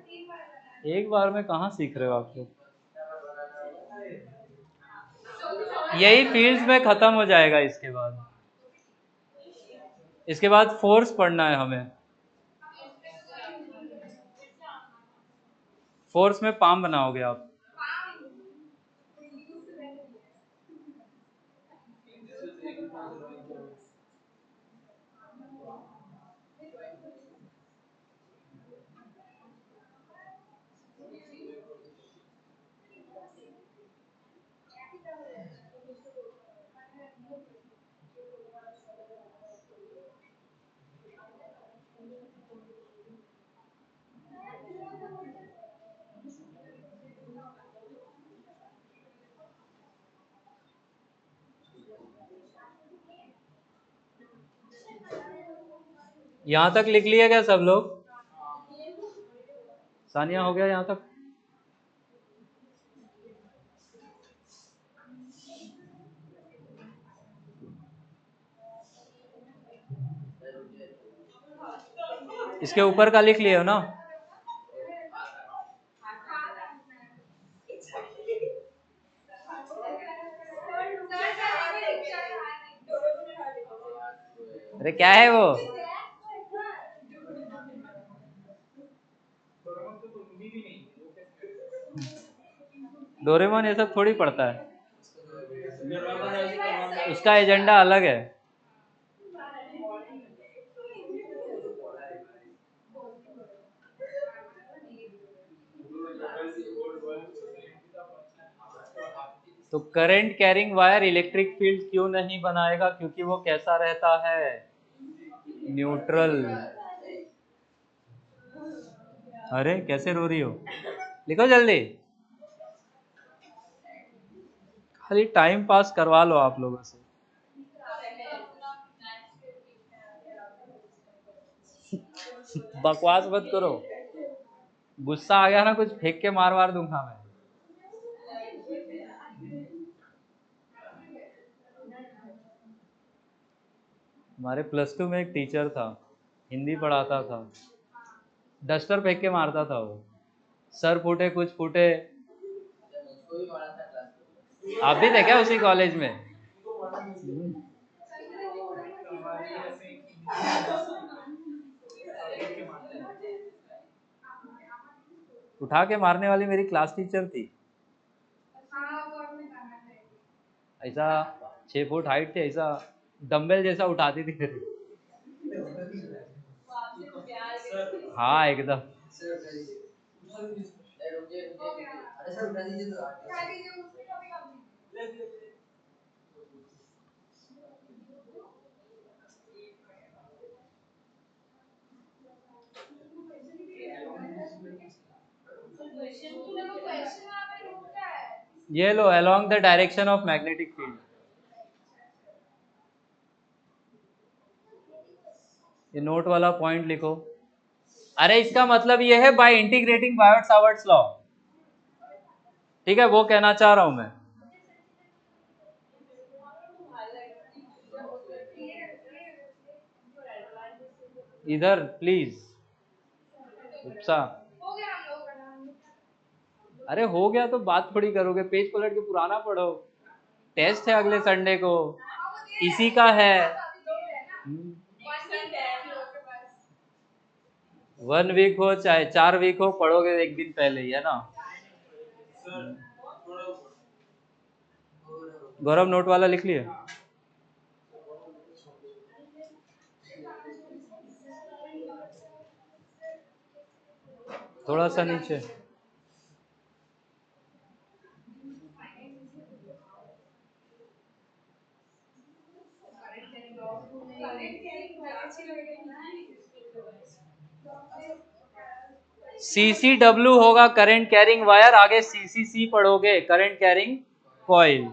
एक बार में कहाँ सीख रहे हो आप लोग? यही फील्ड्स में खत्म हो जाएगा। इसके बाद फोर्स पढ़ना है हमें। फोर्स में पाम बनाओगे आप। यहाँ तक लिख लिया क्या सब लोग? सानिया हो गया यहाँ तक? इसके ऊपर का लिख लिया ना? अरे क्या है वो? डोरेमोन ये सब थोड़ी पढ़ता है, उसका एजेंडा अलग है। तो current carrying wire electric field क्यों नहीं बनाएगा? क्योंकि वो कैसा रहता है? न्यूट्रल। अरे कैसे रो रही हो, लिखो जल्दी। खाली टाइम पास करवा लो आप लोगों से। बकवास मत करो, गुस्सा आ गया ना कुछ फेंक के मार मार दूंगा मैं। हमारे +2 में एक टीचर था, हिंदी पढ़ाता था, डस्टर फेंक के मारता था वो। सर फूटे कुछ फूटे। आप भी थे क्या उसी कॉलेज में? उठा के मारने वाली मेरी क्लास टीचर थी। ऐसा 6 फुट हाइट थे, ऐसा डंबल जैसा उठाती थी फिर। हाँ एकदम। ये लो, along the direction of magnetic field। ये नोट वाला पॉइंट लिखो। अरे इसका मतलब ये है by integrating Biot Savart's law. ठीक है, वो कहना चाह रहा हूं मैं। इधर प्लीज उपसा। अरे हो गया तो बात थोड़ी करोगे, पेज पलट के पुराना पढ़ो। टेस्ट है अगले संडे को, इसी का है। 1 वीक हो चाहे 4 वीक हो, पढ़ोगे एक दिन पहले ही, है ना। गौरव नोट वाला लिख लिए? थोड़ा सा नीचे। CCW होगा करंट कैरिंग वायर, आगे CCC पढ़ोगे करंट कैरिंग कॉइल।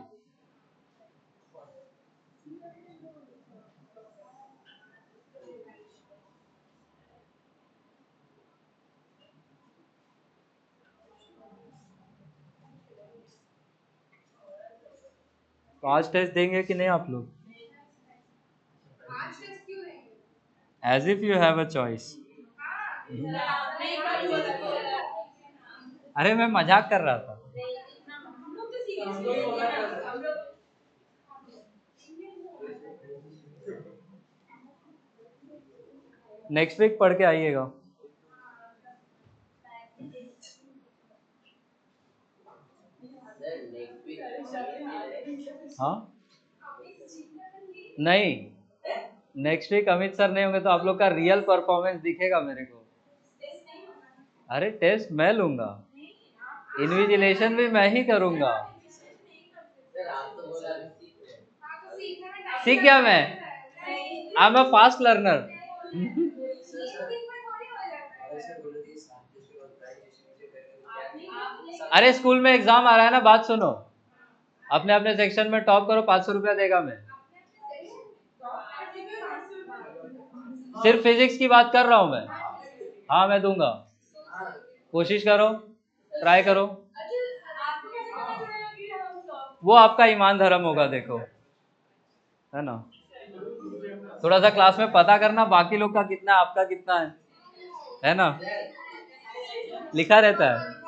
तो आज टेस्ट देंगे कि नहीं आप लोग? As if you have a choice. अरे मैं मजाक कर रहा था। नेक्स्ट वीक पढ़ के आइएगा। हाँ नहीं, नेक्स्ट वीक अमित सर नहीं होंगे तो आप लोग का रियल परफॉर्मेंस दिखेगा मेरे को। अरे टेस्ट मैं लूंगा, इन्विजिलेशन भी मैं ही करूंगा। सीख गया मैं, I am a fast learner. अरे स्कूल में एग्जाम आ रहा है ना, बात सुनो। अपने अपने सेक्शन में टॉप करो, 500 रुपया देगा मैं। सिर्फ फिजिक्स की बात कर रहा हूं मैं। हाँ मैं दूंगा, कोशिश करो, ट्राई करो। वो आपका ईमान धर्म होगा, देखो, है ना। थोड़ा सा क्लास में पता करना बाकी लोग का कितना, आपका कितना है ना, लिखा रहता है।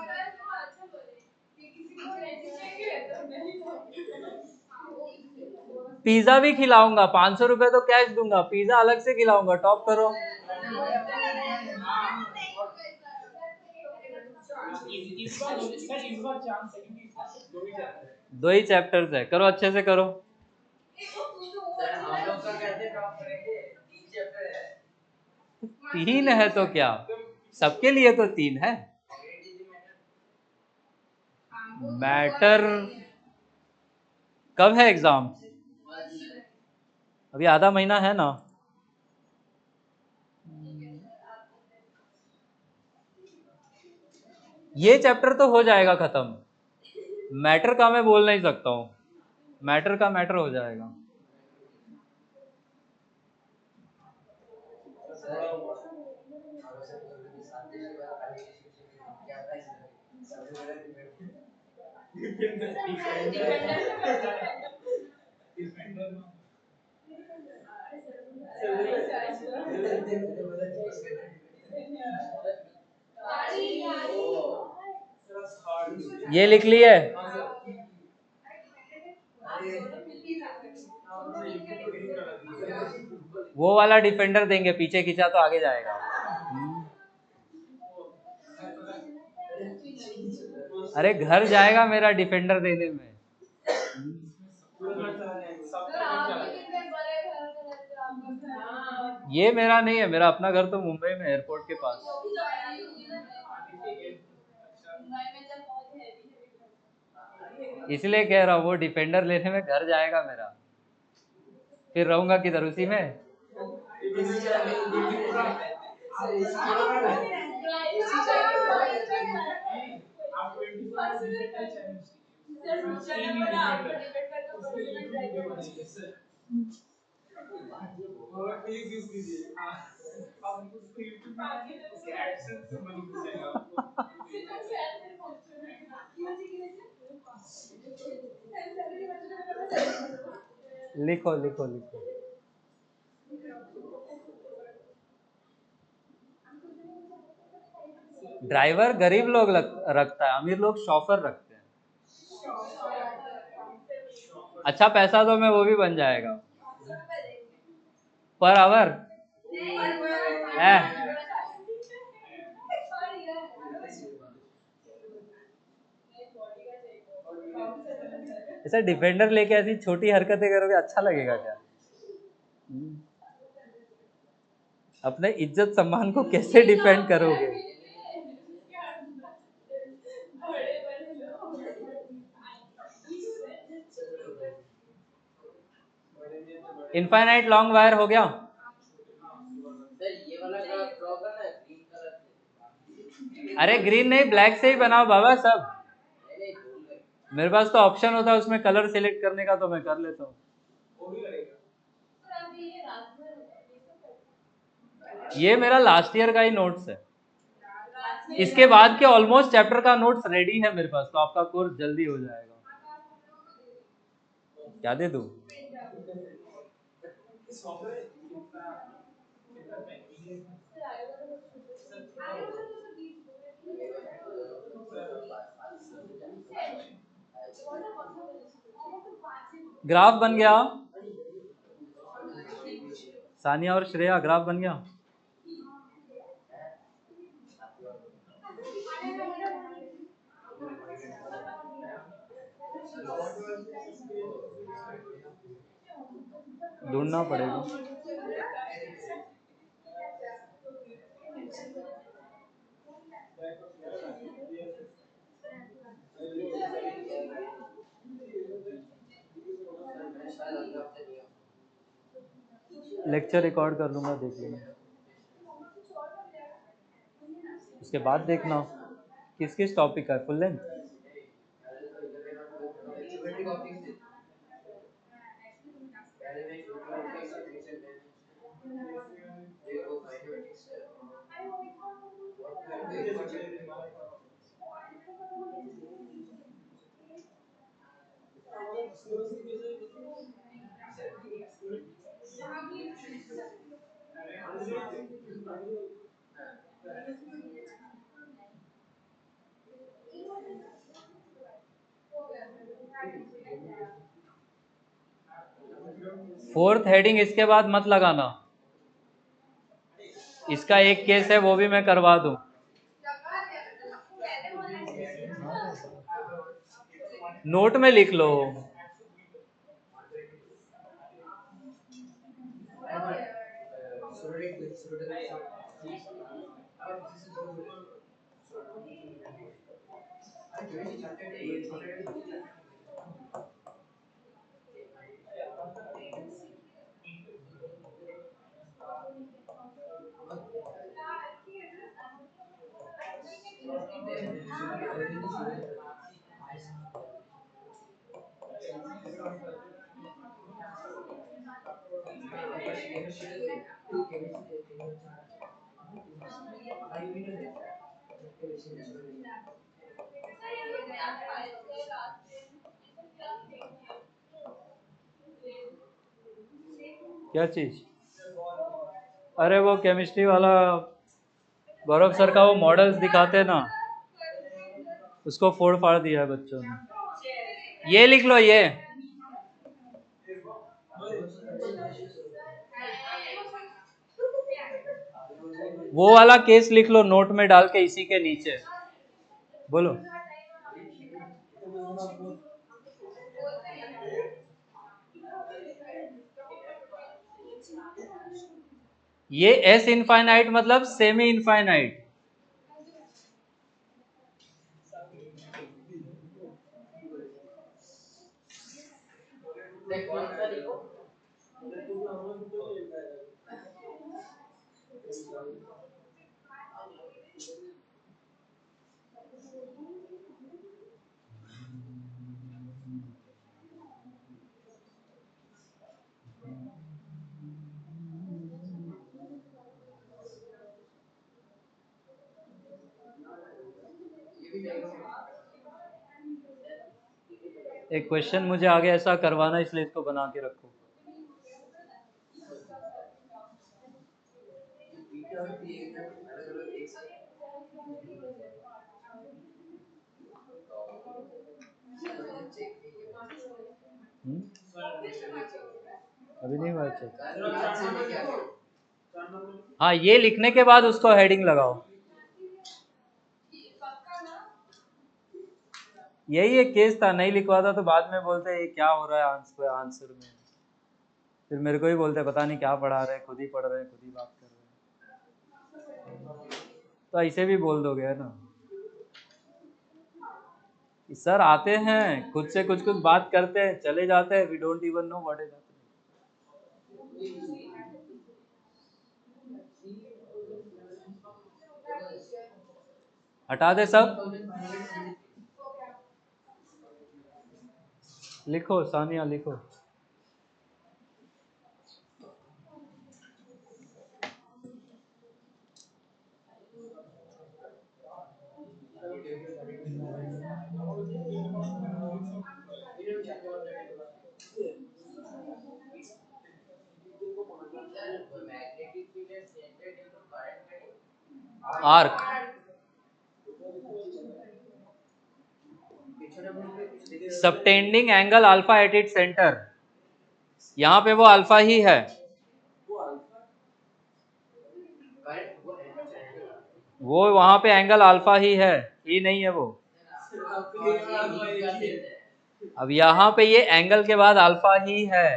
पिज्जा भी खिलाऊंगा, 500 रुपए तो कैश दूंगा, पिज्जा अलग से खिलाऊंगा, टॉप करो। 2 ही चैप्टर्स है, करो अच्छे से करो। तीन है तो क्या, सबके लिए तो 3 है। मैटर कब है एग्जाम? अभी आधा महीना है ना। ये चैप्टर तो हो जाएगा खत्म, मैटर का मैं बोल नहीं सकता हूँ, मैटर का मैटर हो जाएगा। ये लिख लिए, वो वाला डिफेंडर देंगे, पीछे खींचा तो आगे जाएगा। अरे घर जाएगा मेरा डिफेंडर देने में। ये मेरा नहीं है, मेरा अपना घर तो मुंबई में एयरपोर्ट के पास। इसलिए कह रहा हूँ वो डिफेंडर लेने में घर जाएगा मेरा, फिर रहूंगा किधर, उसी में। लिखो लिखो लिखो। ड्राइवर गरीब लोग रखता है, अमीर लोग शॉफर रखते हैं। अच्छा पैसा तो मैं वो भी बन जाएगा पर आवर है। ऐसा डिफेंडर लेके ऐसी छोटी हरकतें करोगे, अच्छा लगेगा क्या? अपने इज्जत सम्मान को कैसे डिफेंड करोगे? इनफाइनाइट लॉन्ग वायर हो गया। अरे ग्रीन नहीं, ब्लैक से ही बनाओ बाबा सब। मेरे पास तो ऑप्शन होता है उसमें कलर सिलेक्ट करने का, तो मैं कर लेता हूँ। ये मेरा लास्ट ईयर का ही नोट्स है, इसके बाद के ऑलमोस्ट चैप्टर का नोट्स रेडी है मेरे पास, तो आपका कोर्स जल्दी हो जाएगा। क्या दे दूं? ग्राफ बन गया, सानिया और श्रेया ग्राफ बन गया। ढूंढना पड़ेगा। लेक्चर रिकॉर्ड कर लूंगा, देख लेना। उसके बाद देखना किस किस टॉपिक का फुल लेंथ। फोर्थ हेडिंग इसके बाद मत लगाना, इसका एक केस है वो भी मैं करवा दूं। नोट में लिख लो। क्या चीज? अरे वो केमिस्ट्री वाला गौरव सर का वो मॉडल्स दिखाते हैं ना, उसको फोड़ फाड़ दिया है बच्चों ने। ये लिख लो ये। वो वाला केस लिख लो नोट में डाल के इसी के नीचे। बोलो। ये एस इनफाइनाइट मतलब सेमी इनफाइनाइट। एक क्वेश्चन मुझे आगे ऐसा करवाना, इसलिए इसको बना के रखो। अभी नहीं हुआ चेक। हाँ, ये लिखने के बाद उसको हेडिंग लगाओ। यही एक केस था, नहीं लिखवाता तो बाद में बोलते ये क्या हो रहा है आंसर में। फिर मेरे को ही बोलते पता नहीं क्या पढ़ा रहे, खुद ही पढ़ रहे, खुद ही बात कर रहे। तो ऐसे भी बोल दोगे है ना कि सर आते हैं खुद से कुछ कुछ बात करते हैं चले जाते हैं, we don't even know what is happening. हटा दे सब। लिखो सानिया लिखो। Arc. Subtending angle alpha at it centre. यहाँ पे वो अल्फा ही है। वो वहां पे एंगल अल्फा ही है, ये नहीं है वो। अब यहाँ पे ये एंगल के बाद अल्फा ही है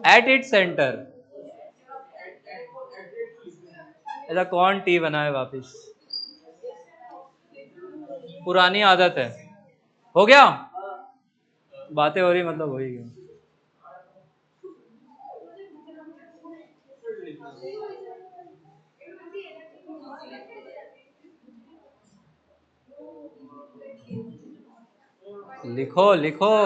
एट इट सेंटर। ऐसा कौन टी बनाए वापिस, पुरानी आदत है। हो गया, बातें हो रही मतलब हो ही गया। लिखो लिखो।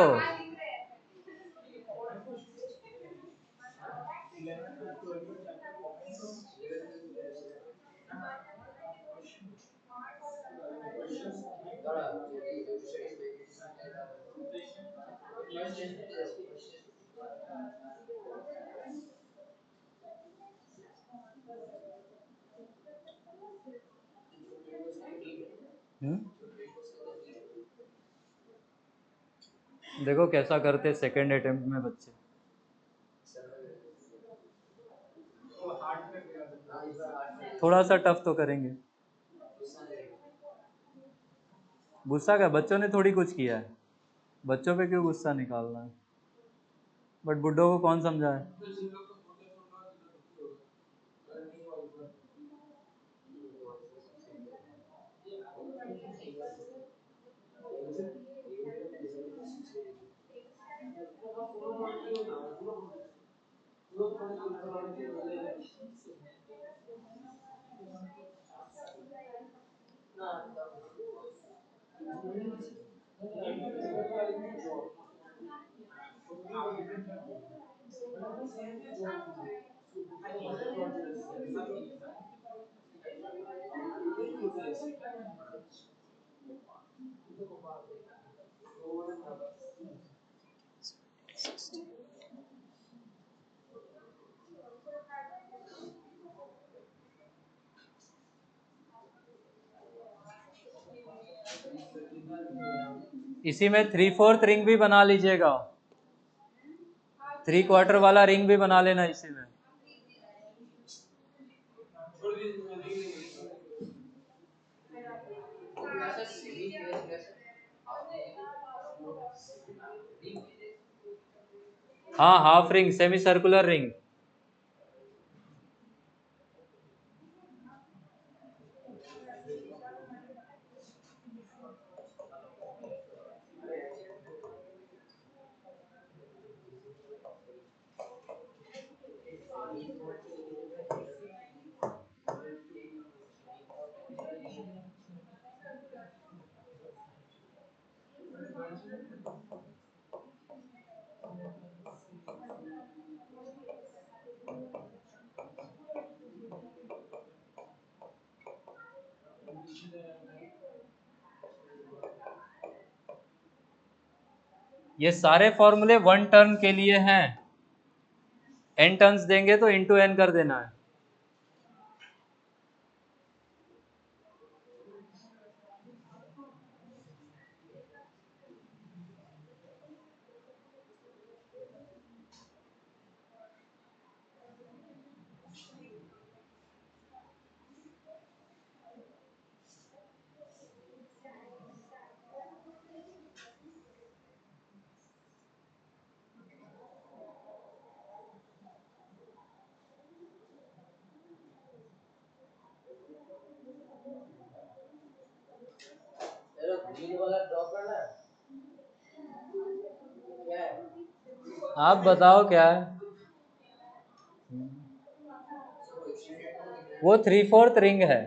देखो कैसा करते सेकंड अटेम्प्ट में बच्चे। थोड़ा सा टफ तो करेंगे। गुस्सा क्या, बच्चों ने थोड़ी कुछ किया है, बच्चों पे क्यों गुस्सा निकालना है। बट बुड्ढों को कौन समझाए। इसी में 3/4 रिंग भी बना लीजिएगा, 3/4 वाला रिंग भी बना लेना इसी में। हाँ, half ring, semi circular ring. ये सारे फॉर्मूले 1 टर्न के लिए हैं, n टर्न्स देंगे तो इंटू n कर देना है। आप बताओ क्या है? वो 3/4 रिंग है।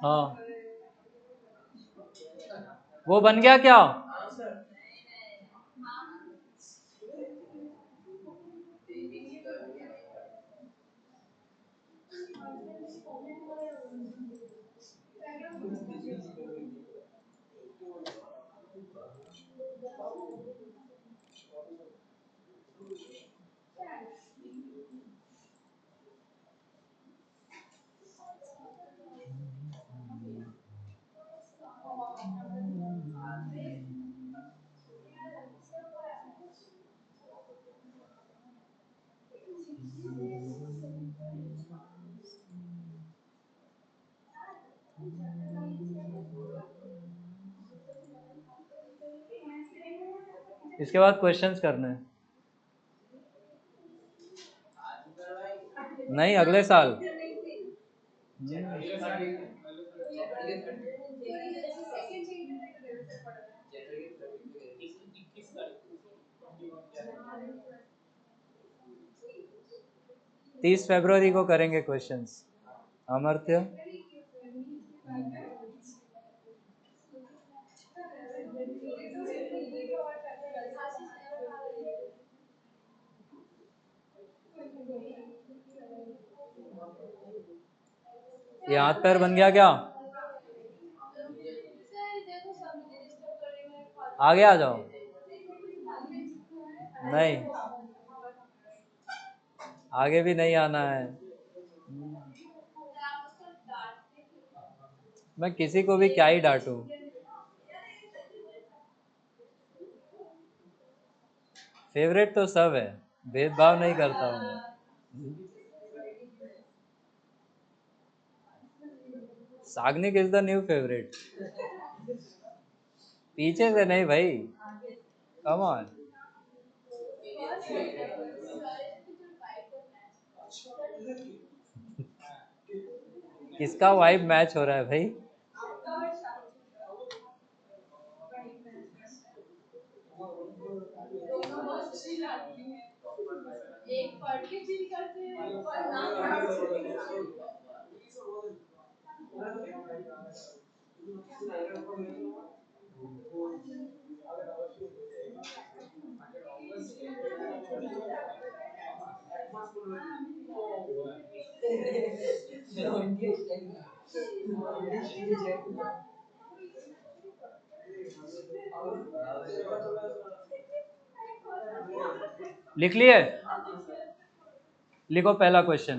हाँ, वो बन गया क्या? इसके बाद क्वेश्चंस करने हैं। नहीं, अगले साल। 30 फरवरी को करेंगे क्वेश्चंस। अमर्त्य, ये हाथ पैर बन गया क्या? आगे आ जाओ। नहीं, आगे भी नहीं आना है। मैं किसी को भी क्या ही डांटूं। फेवरेट तो सब है, भेदभाव नहीं करता हूँ मैं। Sagnik is the new favourite. पीछे से नहीं भाई, कम ऑन। किसका वाइब मैच हो रहा है भाई? लिख लिए? लिखो पहला क्वेश्चन।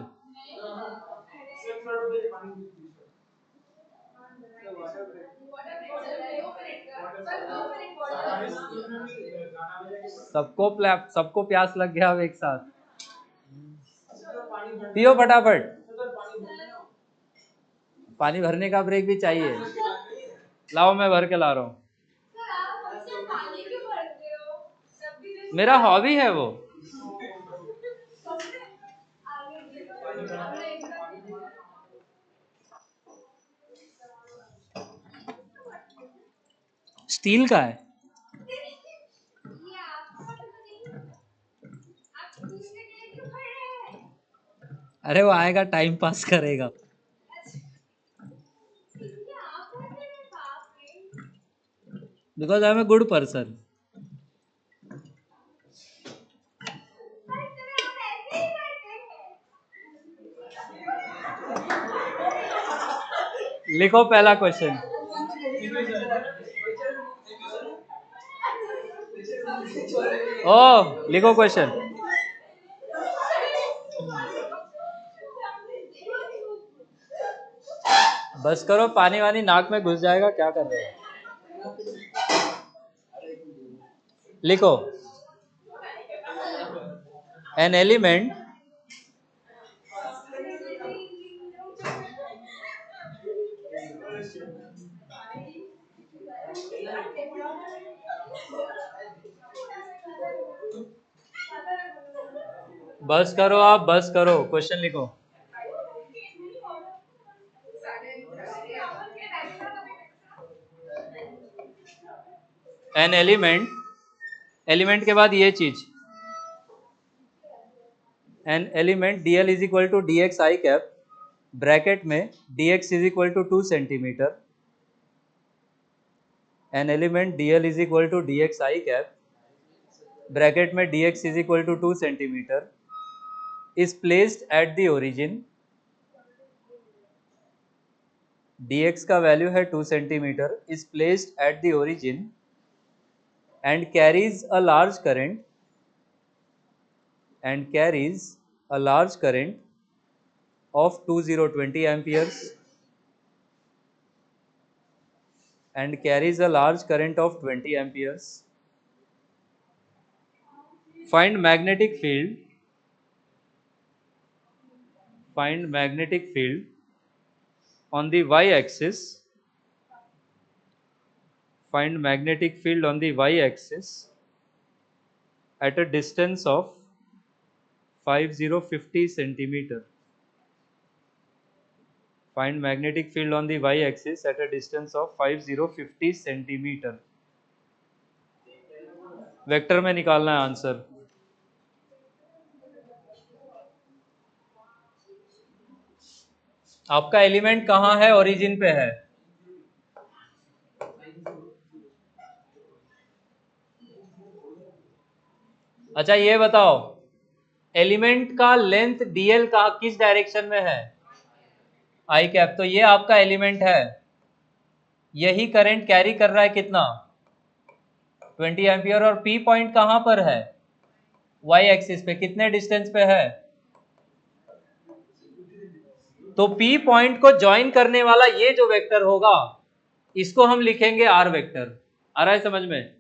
सबको प्यास लग गया अब एक साथ। पियो फटाफट। पानी भरने का ब्रेक भी चाहिए। लाओ, मैं भर के ला रहा हूँ। मेरा हॉबी है वो। स्टील का है। अरे वो आएगा, टाइम पास करेगा। Because I am a good person. लिखो पहला क्वेश्चन। ओ, लिखो क्वेश्चन। बस करो, पानी वानी नाक में घुस जाएगा, क्या कर रहे हो? लिखो। एन एलिमेंट बस करो, आप बस करो, क्वेश्चन लिखो। एन एलिमेंट, एलिमेंट के बाद ये चीज, an element D L is equal to D X I cap, bracket में D X is equal to 2 centimetre. An element D L is equal to D X I cap, bracket में D X is equal to 2 centimetre, is placed at the origin. dx का value है 2 centimetre, is placed at the origin and carries a large current of 2020 amperes and carries a large current of 20 amperes. Find magnetic field on the y-axis, find magnetic field on the y-axis at a distance of 5050 centimeter. Find magnetic field on the y-axis at a distance of 5050 centimeter. Vector में निकालना है answer. आपका element कहाँ है? Origin पे है. अच्छा ये बताओ, एलिमेंट का लेंथ dl का किस डायरेक्शन में है? आई कैप. तो ये आपका एलिमेंट है, यही करंट कैरी कर रहा है कितना? 20 एम्पियर. और P पॉइंट कहां पर है? y एक्सिस पे. कितने डिस्टेंस पे है? तो P पॉइंट को ज्वाइन करने वाला ये जो वेक्टर होगा, इसको हम लिखेंगे r वेक्टर. आ रहा है समझ में?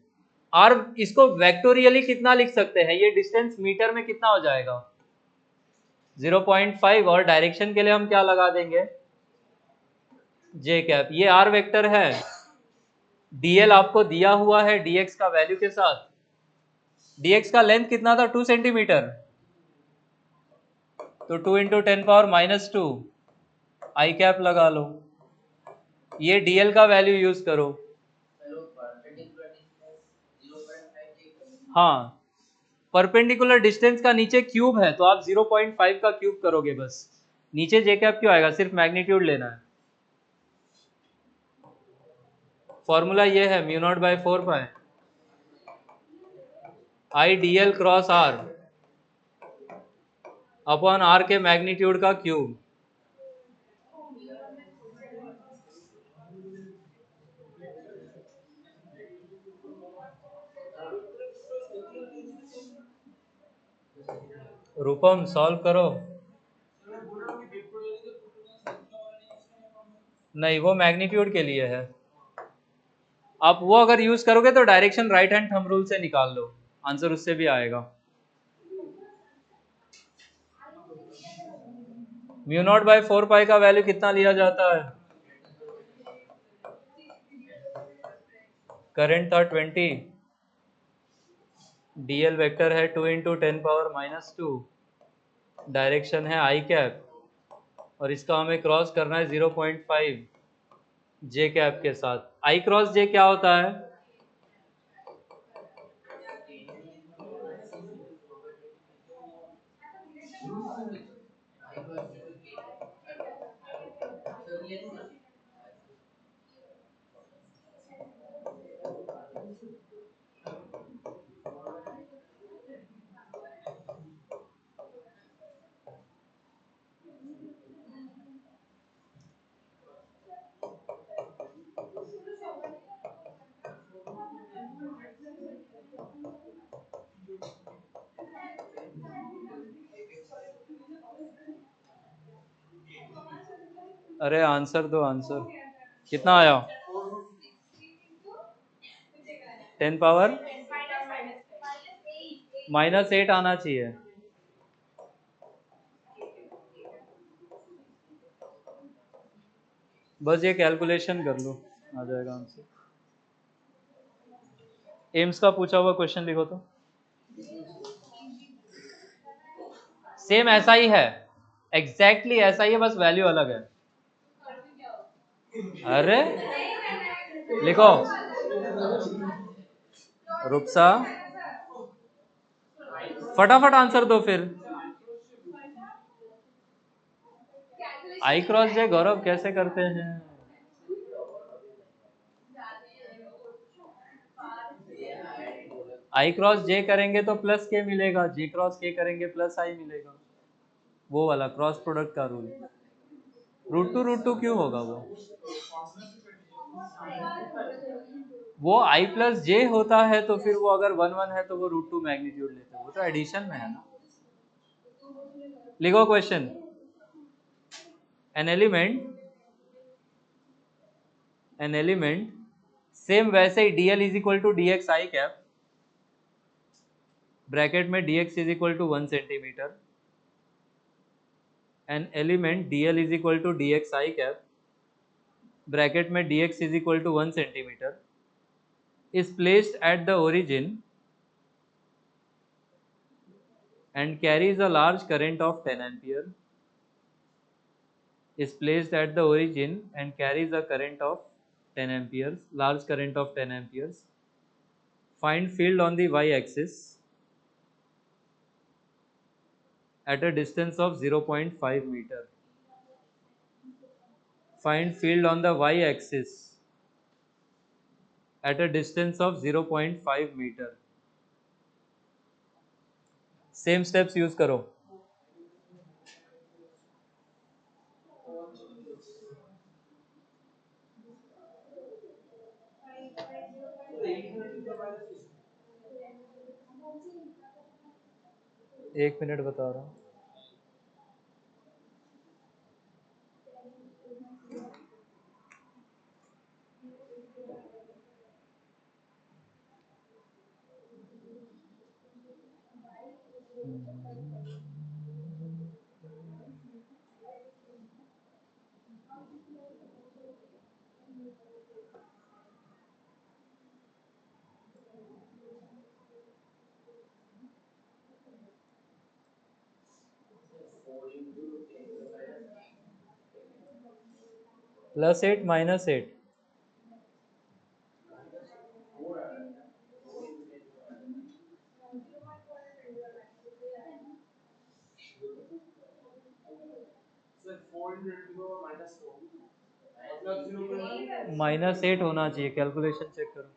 r इसको वेक्टोरियली कितना लिख सकते हैं? ये डिस्टेंस मीटर में कितना हो जाएगा? 0.5. और डायरेक्शन के लिए हम क्या लगा देंगे? j cap. ये r वेक्टर है. dl आपको दिया हुआ है dx का वैल्यू के साथ. dx का लेंथ कितना था? 2 सेंटीमीटर. तो 2 इंटू 10⁻². आई कैप लगा लो. ये dl का वैल्यू यूज करो. हाँ, परपेंडिकुलर डिस्टेंस का नीचे क्यूब है, तो आप 0.5 का क्यूब करोगे बस. नीचे जे कैप क्यों आएगा? सिर्फ मैग्नीट्यूड लेना है. फॉर्मूला ये है μ0/4π आई dl cross r upon r के मैग्नीट्यूड का क्यूब. रूपम सॉल्व करो. नहीं, वो मैग्नीट्यूड के लिए है. आप वो अगर यूज करोगे तो direction right hand thumb rule से निकाल लो, आंसर उससे भी आएगा. μ0/4π का वैल्यू कितना लिया जाता है? करंट था 20, dl वेक्टर है 2 इंटू 10⁻², डायरेक्शन है आई कैप, और इसका हमें क्रॉस करना है 0.5 जे कैप के साथ. आई क्रॉस जे क्या होता है? अरे आंसर दो. आंसर कितना आया? 10⁻−8 आना चाहिए. बस ये कैलकुलेशन कर लो, आ जाएगा आंसर. एम्स का पूछा हुआ क्वेश्चन लिखो तो. सेम ऐसा ही है, एग्जैक्टली ऐसा ही है, बस वैल्यू अलग है. अरे लिखो. रुपसा फटाफट आंसर दो फिर. आई क्रॉस जे गौरव कैसे करते हैं? आई क्रॉस जे करेंगे तो प्लस के मिलेगा, जे क्रॉस के करेंगे प्लस आई मिलेगा. वो वाला क्रॉस प्रोडक्ट का रूल. √2 क्यों होगा? वो आई प्लस जे होता है, तो फिर वो अगर 1 1 है तो वो √2 मैग्नीट्यूड लेते हैं. वो तो एडिशन में है ना. लिखो क्वेश्चन. एन एलिमेंट सेम वैसे ही dl is equal to dx I cap, bracket में dx is equal to 1 centimetre. An element dl is equal to dx I cap bracket में dx is equal to 1 centimetre is placed at the origin and carries a large current of 10 ampere is placed at the origin and carries a current of 10 amperes, large current of 10 amperes. Find field on the y axis at a distance of 0.5 meter. Find field on the y axis at a distance of 0.5 meter. Same steps use करो. एक minute बता रहा हूँ. +8 -8. -8 होना चाहिए. Calculation check करो.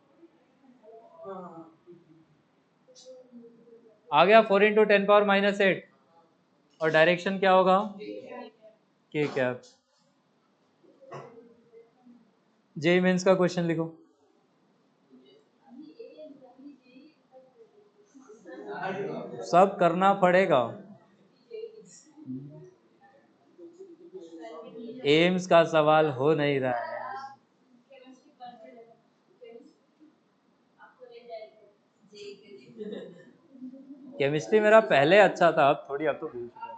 आ गया 4 into 10⁻⁻8. और डायरेक्शन क्या होगा? के कैप. जेई मेंस का क्वेश्चन लिखो. सब करना पड़ेगा. एम्स का सवाल हो नहीं रहा है. केमिस्ट्री मेरा पहले अच्छा था, अब थोड़ी, अब तो भूल चुका हूं.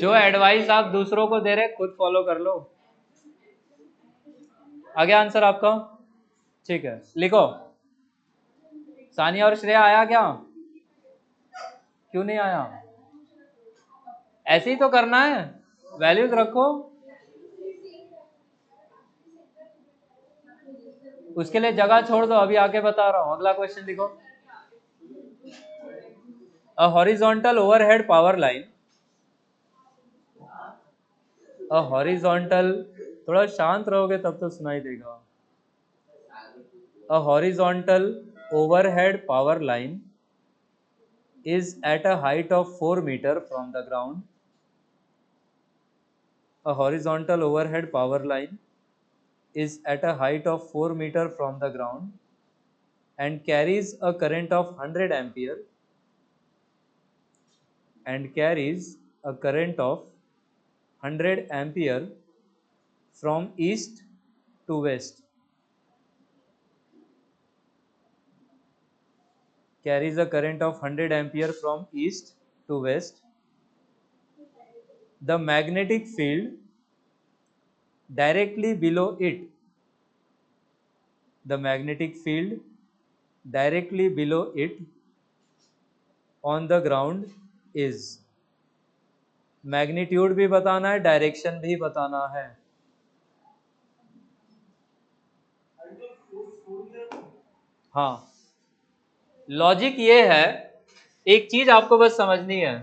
जो एडवाइस आप दूसरों को दे रहे खुद फॉलो कर लो. आ गया आंसर आपका? ठीक है, लिखो. सानिया और श्रेया आया क्या? क्यों नहीं आया? ऐसे ही तो करना है. वैल्यूज रखो. उसके लिए जगह छोड़ दो. अभी आके बता रहा हूं. अगला क्वेश्चन लिखो. A horizontal overhead power line. A horizontal, थोड़ा शांत रहोगे तब तो सुनाई देगा. A horizontal overhead power line is at a height of 4 meter from the ground. A horizontal overhead power line is at a height of 4 meter from the ground and carries a current of 100 ampere and carries a current of 100 ampere from east to west. Carries a current of 100 ampere from east to west. The magnetic field directly below it, the magnetic field directly below it on the ground is. Magnitude भी बताना है, direction भी बताना है. हाँ, logic ये है. एक चीज आपको बस समझनी है.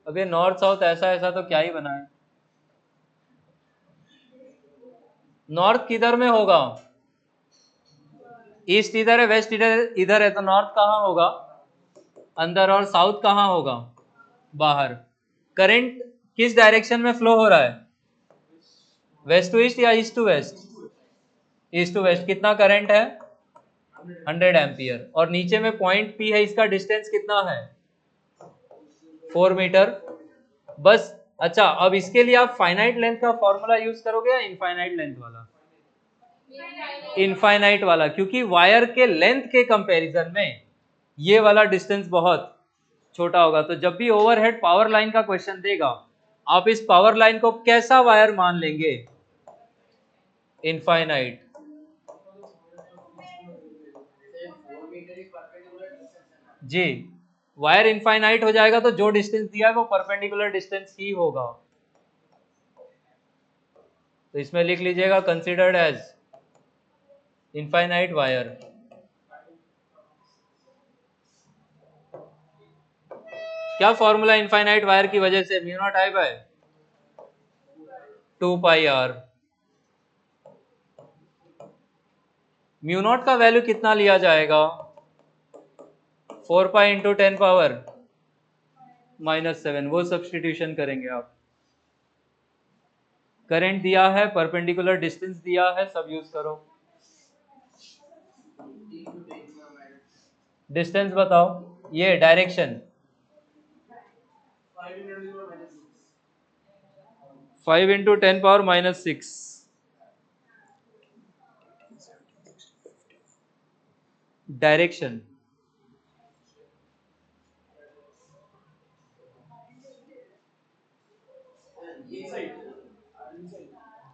अब ये नॉर्थ साउथ ऐसा ऐसा तो क्या ही बना है. नॉर्थ किधर में होगा? ईस्ट इधर है, वेस्ट इधर इधर है, तो नॉर्थ कहाँ होगा? अंदर. और साउथ कहाँ होगा? बाहर. करंट किस डायरेक्शन में फ्लो हो रहा है? वेस्ट टू ईस्ट या east to west? East to west. कितना करंट है? 100 एम्पियर. और नीचे में पॉइंट पी है, इसका डिस्टेंस कितना है? 4 मीटर. बस. अच्छा, अब इसके लिए आप फाइनाइट लेंथ का फॉर्मूला यूज करोगे या इनफाइनाइट लेंथ वाला? इनफाइनाइट वाला, क्योंकि वायर के लेंथ के कंपैरिजन में ये वाला डिस्टेंस बहुत छोटा होगा। तो जब भी ओवरहेड पावर लाइन का क्वेश्चन देगा, आप इस पावर लाइन को कैसा वायर मान लेंगे? इनफाइनाइट। जी, वायर इनफाइनाइट हो जाएगा तो जो डिस्टेंस दिया है वो परपेंडिकुलर डिस्टेंस ही होगा। तो इसमें लिख लीजिएगा कंसिडर्ड एज इनफाइनाइट वायर। क्या फॉर्मूला इनफाइनाइट वायर की वजह से? Mu not I by 2 pi R. Mu not का वैल्यू कितना लिया जाएगा? 4 पाई इंटू 10 पावर -7। वो सब्सटीट्यूशन करेंगे आप। करंट दिया है, परपेंडिकुलर डिस्टेंस दिया है, सब यूज करो। डिस्टेंस बताओ, ये डायरेक्शन 5 इंटू 10 पावर -6। डायरेक्शन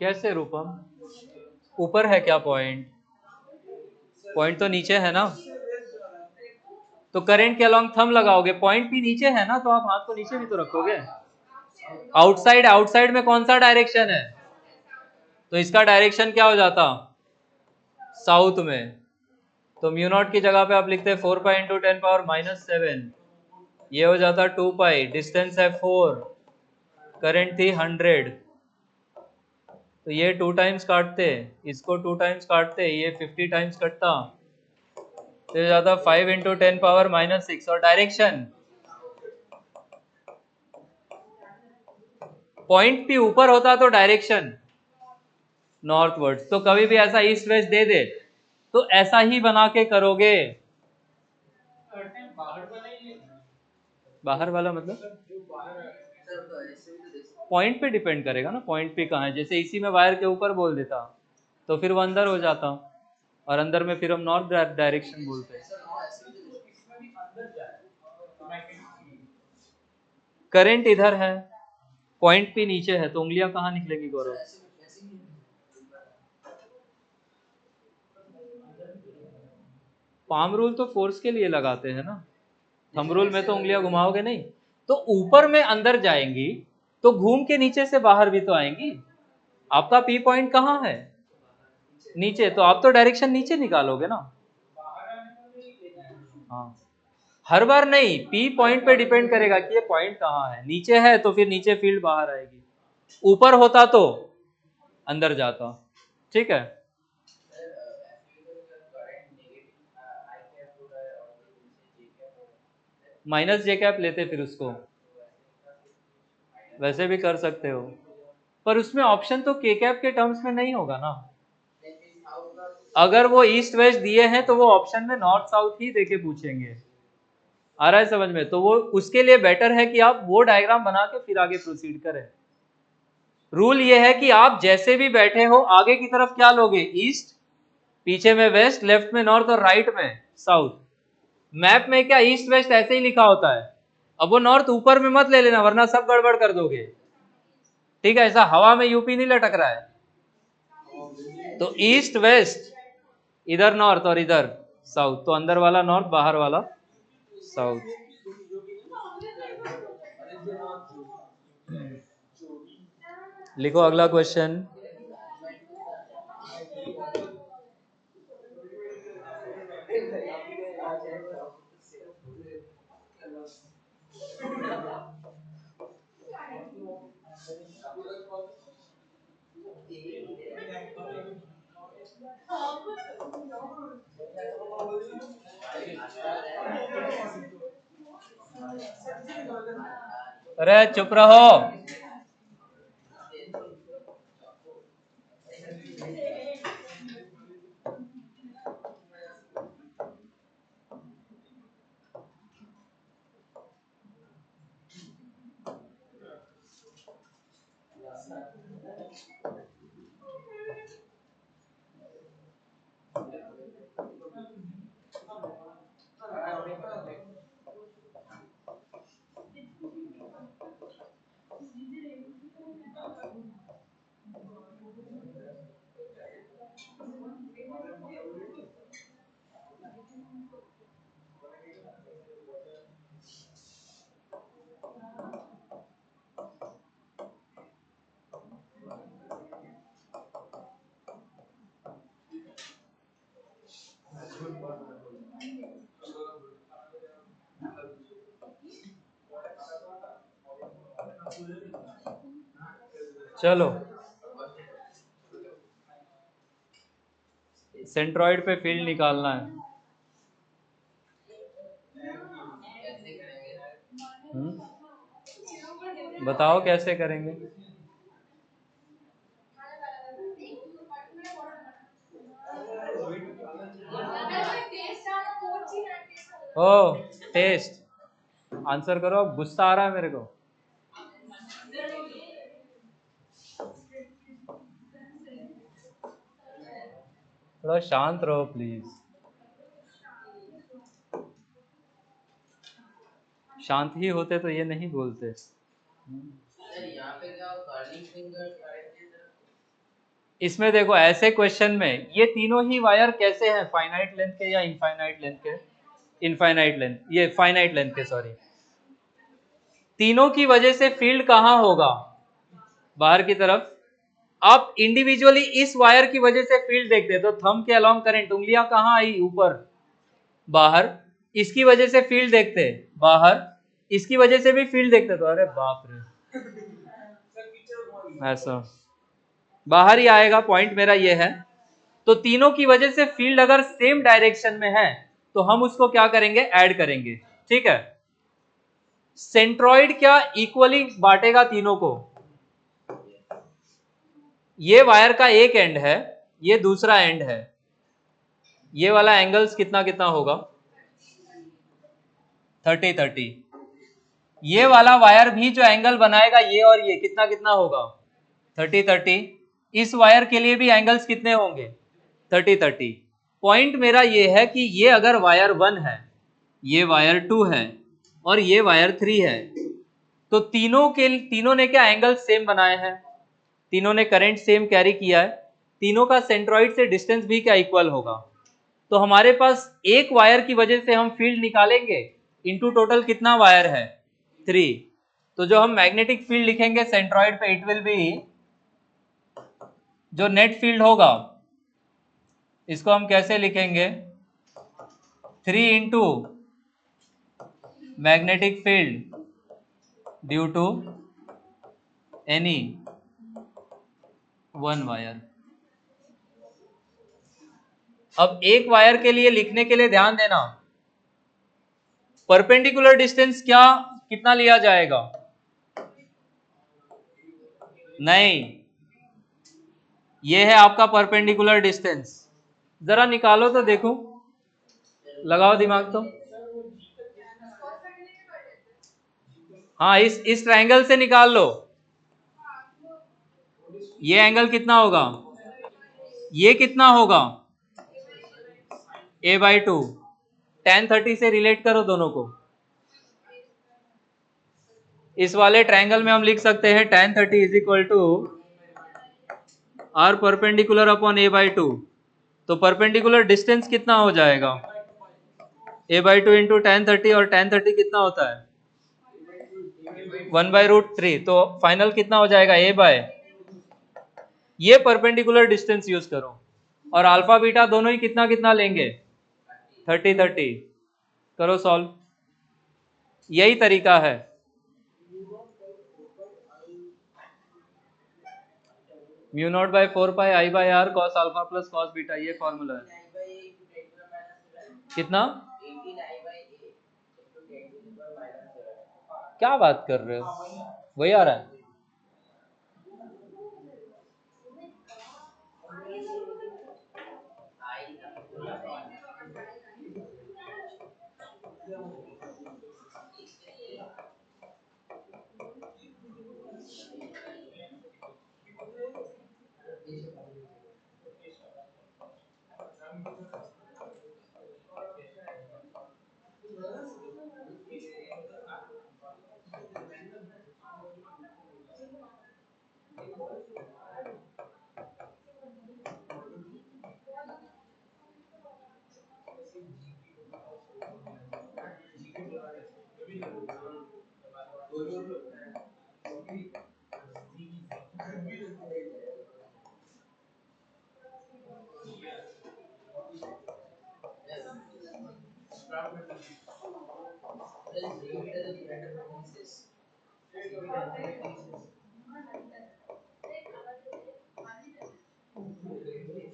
कैसे रूपम? ऊपर है क्या पॉइंट? पॉइंट तो नीचे है ना। तो करंट के अलोंग थंब लगाओगे, पॉइंट भी नीचे है ना, तो आप हाथ को नीचे भी तो रखोगे। आउटसाइड, आउटसाइड में कौन सा डायरेक्शन है? तो इसका डायरेक्शन क्या हो जाता? साउथ में। तो म्यू नॉट की जगह पे आप लिखते हैं 4 पाई इंटू 10 पावर -7। ये हो जाता 2 पाई, डिस्टेंस है 4, करंट थी 100। तो ये 2 टाइम्स काटते, इसको 2 टाइम्स काटते, ये 50 टाइम्स कटता, तो ये जाता 5 इंटू 10 पावर -6। और डायरेक्शन पॉइंट भी ऊपर होता तो डायरेक्शन नॉर्थवर्ड। तो कभी भी ऐसा ईस्ट वेस्ट दे दे तो ऐसा ही बना के करोगे। बाहर वाला मतलब पॉइंट पे डिपेंड करेगा ना, पॉइंट पे कहाँ है। जैसे इसी में वायर के ऊपर बोल देता तो फिर वो अंदर हो जाता, और अंदर में फिर हम नॉर्थ डायरेक्शन बोलते हैं। करंट इधर है, पॉइंट पे नीचे है, तो उंगलियां कहाँ निकलेंगी गौरव? पाम रूल तो फोर्स के लिए लगाते हैं ना, थंब रूल में तो उंगलियां घुमाओगे नहीं। तो ऊपर में अंदर जाएंगी तो घूम के नीचे से बाहर भी तो आएंगी। आपका पी पॉइंट कहाँ है? नीचे, तो आप तो डायरेक्शन नीचे निकालोगे ना। हाँ, हर बार नहीं, पी पॉइंट पे डिपेंड करेगा कि ये पॉइंट कहाँ है। नीचे है तो फिर नीचे फील्ड बाहर आएगी, ऊपर होता तो अंदर जाता। ठीक है। माइनस जे कैप लेते फिर उसको, वैसे भी कर सकते हो, पर उसमें ऑप्शन तो के कैप के टर्म्स में नहीं होगा ना। अगर वो ईस्ट वेस्ट दिए हैं तो वो ऑप्शन में नॉर्थ साउथ ही देके पूछेंगे। आ रहा है समझ में? तो वो उसके लिए बेटर है कि आप वो डायग्राम बना के फिर आगे प्रोसीड करें। रूल ये है कि आप जैसे भी बैठे हो आगे की तरफ क्या लोगे? ईस्ट, पीछे में वेस्ट, लेफ्ट में नॉर्थ और राइट में साउथ। मैप में क्या ईस्ट वेस्ट ऐसे ही लिखा होता है। अब वो नॉर्थ ऊपर में मत ले लेना वरना सब गड़बड़ कर दोगे। ठीक है, ऐसा हवा में यूपी नहीं लटक रहा है। तो ईस्ट वेस्ट, इधर नॉर्थ और इधर साउथ, तो अंदर वाला नॉर्थ, बाहर वाला साउथ। लिखो अगला क्वेश्चन। अरे चुप रहो। चलो, सेंट्रॉइड पे फील्ड निकालना है। बताओ कैसे करेंगे। ओ, टेस्ट। आंसर करो, गुस्सा आ रहा है मेरे को। थोड़ा शांत रहो प्लीज। शांत ही होते तो ये नहीं बोलते। इसमें देखो, ऐसे क्वेश्चन में ये तीनों ही वायर कैसे हैं, फाइनाइट लेंथ के या इनफाइनाइट लेंथ के? इनफाइनाइट लेंथ, ये फाइनाइट लेंथ के, सॉरी। तीनों की वजह से फील्ड कहाँ होगा? बाहर की तरफ। आप इंडिविजुअली इस वायर की वजह से फील्ड देखते तो थंब के अलोंग करंट, उंगलियां कहाँ आई? ऊपर, बाहर। इसकी वजह से फील्ड देखते बाहर, इसकी वजह से भी फील्ड देखते तो अरे बाप रे, ऐसा बाहर ही आएगा। पॉइंट मेरा ये है, तो तीनों की वजह से फील्ड अगर सेम डायरेक्शन में है तो हम उसको क्या करेंगे? ऐड करेंगे। ठीक है। सेंट्रॉइड क्या इक्वली बांटेगा तीनों को? ये वायर का एक एंड है, ये दूसरा एंड है। ये वाला एंगल्स कितना कितना होगा? 30-30। ये वाला वायर भी जो एंगल बनाएगा, ये और ये कितना कितना होगा? 30-30। इस वायर के लिए भी एंगल्स कितने होंगे? 30-30। पॉइंट मेरा ये है कि ये अगर वायर 1 है, ये वायर 2 है और ये वायर 3 है, तो तीनों ने क्या एंगल सेम बनाए हैं? तीनों ने करंट सेम कैरी किया है। तीनों का सेंट्रॉइड से डिस्टेंस भी क्या इक्वल होगा? तो हमारे पास एक वायर की वजह से हम फील्ड निकालेंगे, इनटू टोटल कितना वायर है? 3। तो जो हम मैग्नेटिक फील्ड लिखेंगे सेंट्रॉइड पे, इट विल बी, जो नेट फील्ड होगा इसको हम कैसे लिखेंगे? 3 into magnetic field due to any one wire. अब एक वायर के लिए लिखने के लिए ध्यान देना, परपेंडिकुलर डिस्टेंस क्या कितना लिया जाएगा? नहीं, ये है आपका परपेंडिकुलर डिस्टेंस। जरा निकालो तो देखो, लगाओ दिमाग तो। हाँ, इस ट्रायंगल से निकाल लो। ये एंगल कितना होगा? ये कितना होगा? a/2। tan 30 से रिलेट करो दोनों को। इस वाले ट्रायंगल में हम लिख सकते हैं tan 30 is equal to r perpendicular upon a/2। तो परपेंडिकुलर डिस्टेंस कितना हो जाएगा? a/2 इंटू tan 30, और tan 30 कितना होता है? 1/√3। तो फाइनल कितना हो जाएगा? ये परपेंडिकुलर डिस्टेंस यूज करो, और अल्फा बीटा दोनों ही कितना कितना लेंगे? 30-30। करो सॉल्व, यही तरीका है। Mu not by 4 pi I/r cos alpha plus cos beta, ये फॉर्मूला है। कितना? क्या बात कर रहे हो, वही आ रहा है।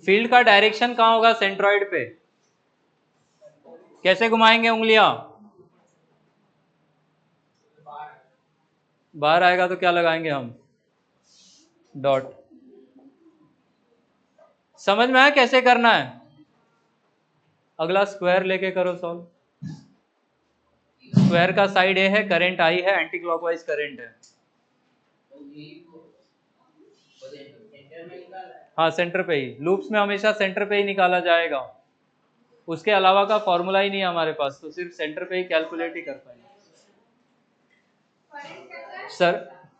फील्ड का डायरेक्शन कहाँ होगा? सेंट्रॉइड पे। कैसे घुमाएंगे उंगलियां? बाहर आएगा तो क्या लगाएंगे हम? डॉट। समझ में आया कैसे करना है? अगला स्क्वायर लेके करो सॉल्व। स्क्वायर का साइड ए है, करंट आई है, एंटी क्लॉकवाइज करंट है। हाँ सेंटर पे ही, लूप्स में हमेशा सेंटर पे ही निकाला जाएगा, उसके अलावा का फॉर्मूला ही नहीं है हमारे पास, तो सिर्फ सेंटर पे ही कैलकुलेट ही कर पाएंगे। सर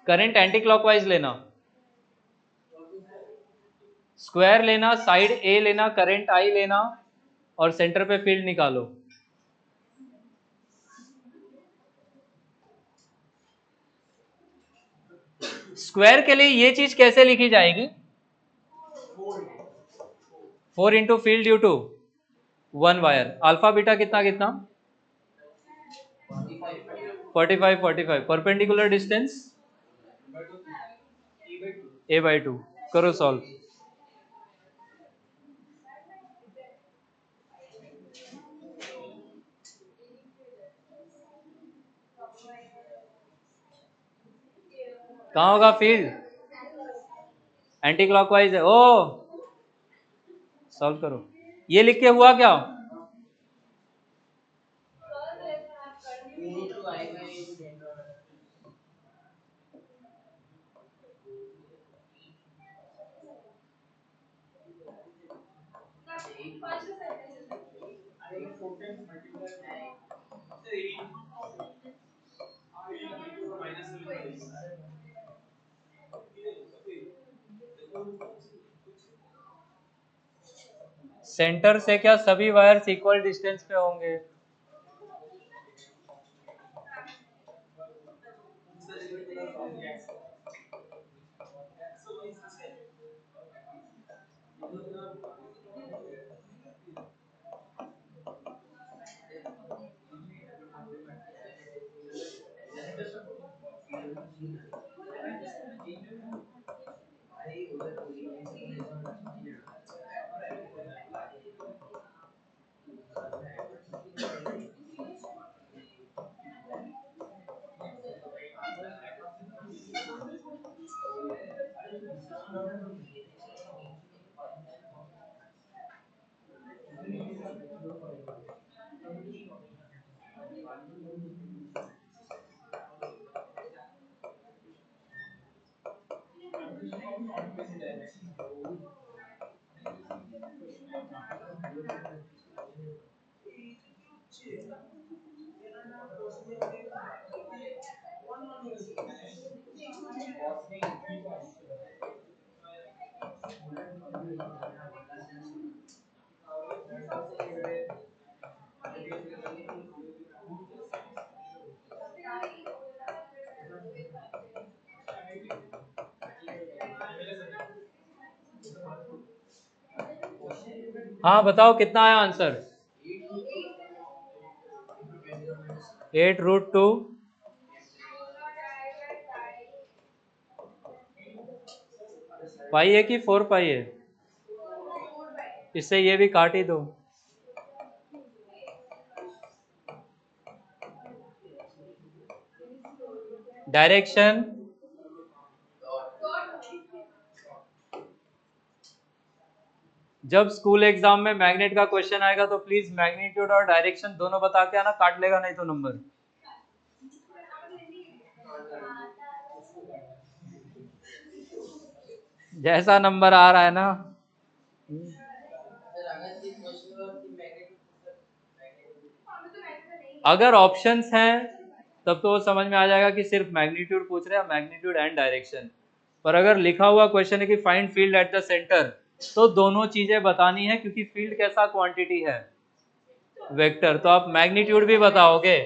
करंट एंटी क्लॉकवाइज लेना, स्क्वायर लेना, साइड ए लेना, करंट आई लेना और सेंटर पे फील्ड निकालो। स्क्वायर के लिए ये चीज कैसे लिखी जाएगी? 4 into field due to 1 wire, alpha beta कितना कितना? 45 45, परपेंडिकुलर डिस्टेंस a/2। करो सॉल्व। कहाँ होगा फील्ड? एंटी क्लॉकवाइज है। ओ सॉल्व करो। ये लिख के हुआ क्या? सेंटर से क्या सभी वायर्स इक्वल डिस्टेंस पे होंगे? हाँ बताओ कितना आया आंसर? 8√2 पाई है कि 4 पाई है? इससे ये भी काट ही दो। डायरेक्शन जब स्कूल एग्जाम में मैग्नेट का क्वेश्चन आएगा तो प्लीज मैग्नीट्यूड और डायरेक्शन दोनों बता के आना, काट लेगा नहीं तो नंबर। जैसा नंबर आ रहा है ना। अगर ऑप्शंस हैं तब तो वो समझ में आ जाएगा कि सिर्फ मैग्नीट्यूड पूछ रहे हैं, मैग्नीट्यूड एंड डायरेक्शन। पर अगर लिखा हुआ क्वेश्चन है कि find field at the centre, तो दोनों चीजें बतानी है, क्योंकि फील्ड कैसा क्वांटिटी है? वेक्टर। तो आप मैग्नीट्यूड भी बताओगे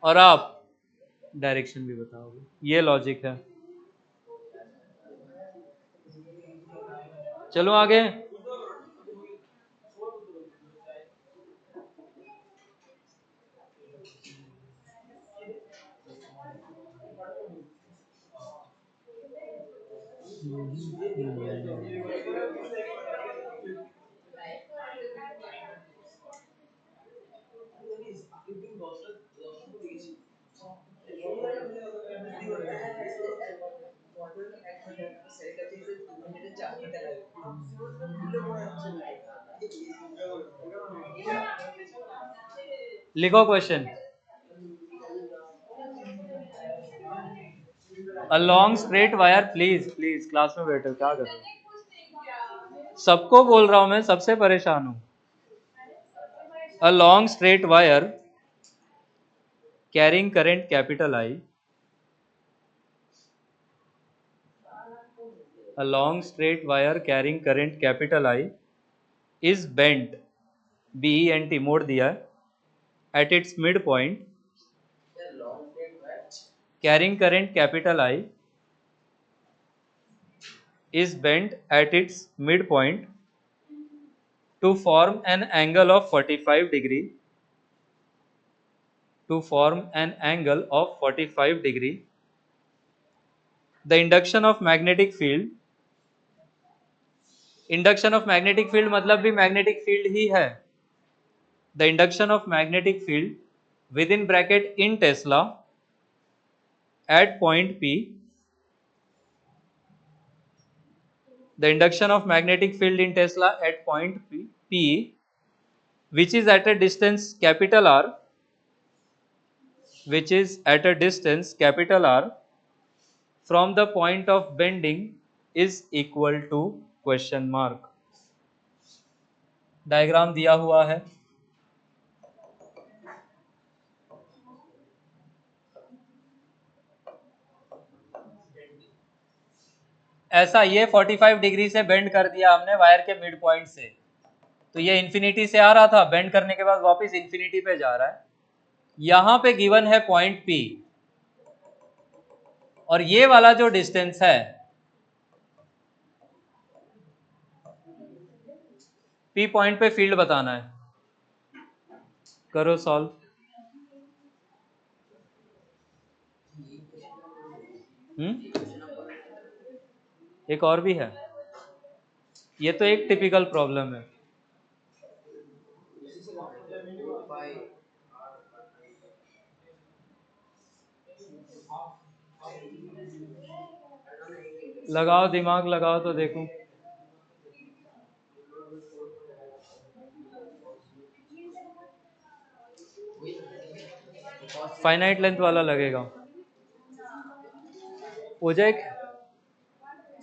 और आप डायरेक्शन भी बताओगे, ये लॉजिक है। चलो आगे। लिखो question. A long straight wire, please please class में बैठो, क्या कर रहे हो? सबको बोल रहा हूं मैं, सबसे परेशान हूं। A long straight wire carrying current capital I, a long straight wire carrying current capital I is bent, bent मोड़ दिया है, at its midpoint, carrying current capital I is bent at its midpoint to form an angle of 45 degree, to form an angle of 45 degree. The induction of magnetic field, induction of magnetic field मतलब भी magnetic field ही है। The induction of magnetic field with in bracket in tesla at point P, the induction of magnetic field in Tesla at point P, which is at a distance capital R, which is at a distance capital R from the point of bending is equal to question mark. Diagram दिया हुआ है। ऐसा ये 45 degree से bend कर दिया हमने wire के मिड पॉइंट से, तो ये इन्फिनिटी से आ रहा था, बेंड करने के बाद वापस इन्फिनिटी पे जा रहा है। यहां पे गिवन है पॉइंट P, और ये वाला जो डिस्टेंस है P पॉइंट पे फील्ड बताना है। करो सॉल्व। एक और भी है, ये तो एक टिपिकल प्रॉब्लम है। लगाओ दिमाग लगाओ तो देखो। फाइनाइट लेंथ वाला लगेगा। वो जो एक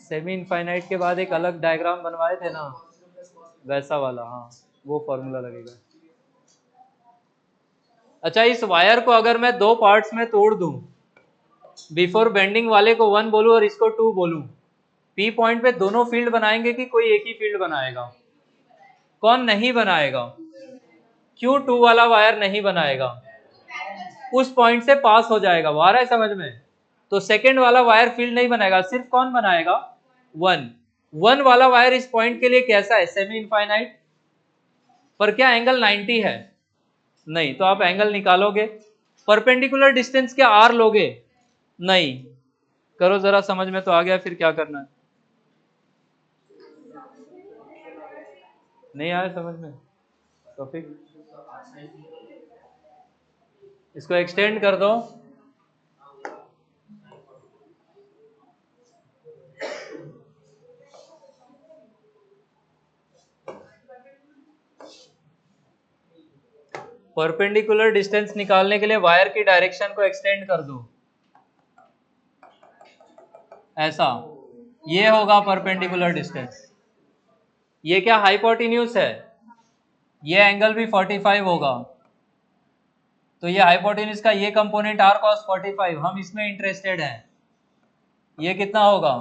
सेमी इनफाइनाइट के बाद एक अलग डायग्राम बनवाए थे ना, वैसा वाला, हाँ वो फॉर्मूला लगेगा। अच्छा, इस वायर को अगर मैं दो पार्ट्स में तोड़ दूं, बिफोर बेंडिंग वाले को 1 बोलूं और इसको 2 बोलूं, P पॉइंट पे दोनों फील्ड बनाएंगे कि कोई एक ही फील्ड बनाएगा? कौन नहीं बनाएगा? क्यों 2 वाला वायर नहीं बनाएगा? उस पॉइंट से पास हो जाएगा, वो आ रहा है समझ में? तो सेकेंड वाला वायर फील्ड नहीं बनाएगा, सिर्फ कौन बनाएगा? 1 वाला वायर इस पॉइंट के लिए कैसा है? Semi infinite. पर क्या एंगल 90 है? नहीं, तो आप एंगल निकालोगे। परपेंडिकुलर डिस्टेंस क्या आर लोगे? नहीं। करो जरा, समझ में तो आ गया, फिर क्या करना है? नहीं आया समझ में तो फिर इसको एक्सटेंड कर दो। परपेंडिकुलर डिस्टेंस निकालने के लिए वायर की डायरेक्शन को एक्सटेंड कर दो, ऐसा। ये होगा परपेंडिकुलर डिस्टेंस। ये क्या हाइपोटेन्यूज है? ये एंगल भी 45 होगा, तो ये हाइपोटेन्यूज का ये कंपोनेंट r cos 45, हम इसमें इंटरेस्टेड हैं। ये कितना होगा?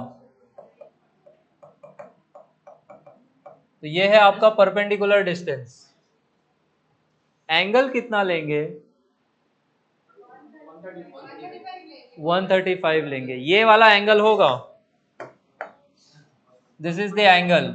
तो ये है आपका परपेंडिकुलर डिस्टेंस। एंगल कितना लेंगे? 135 लेंगे। ये वाला एंगल होगा, दिस इज द एंगल।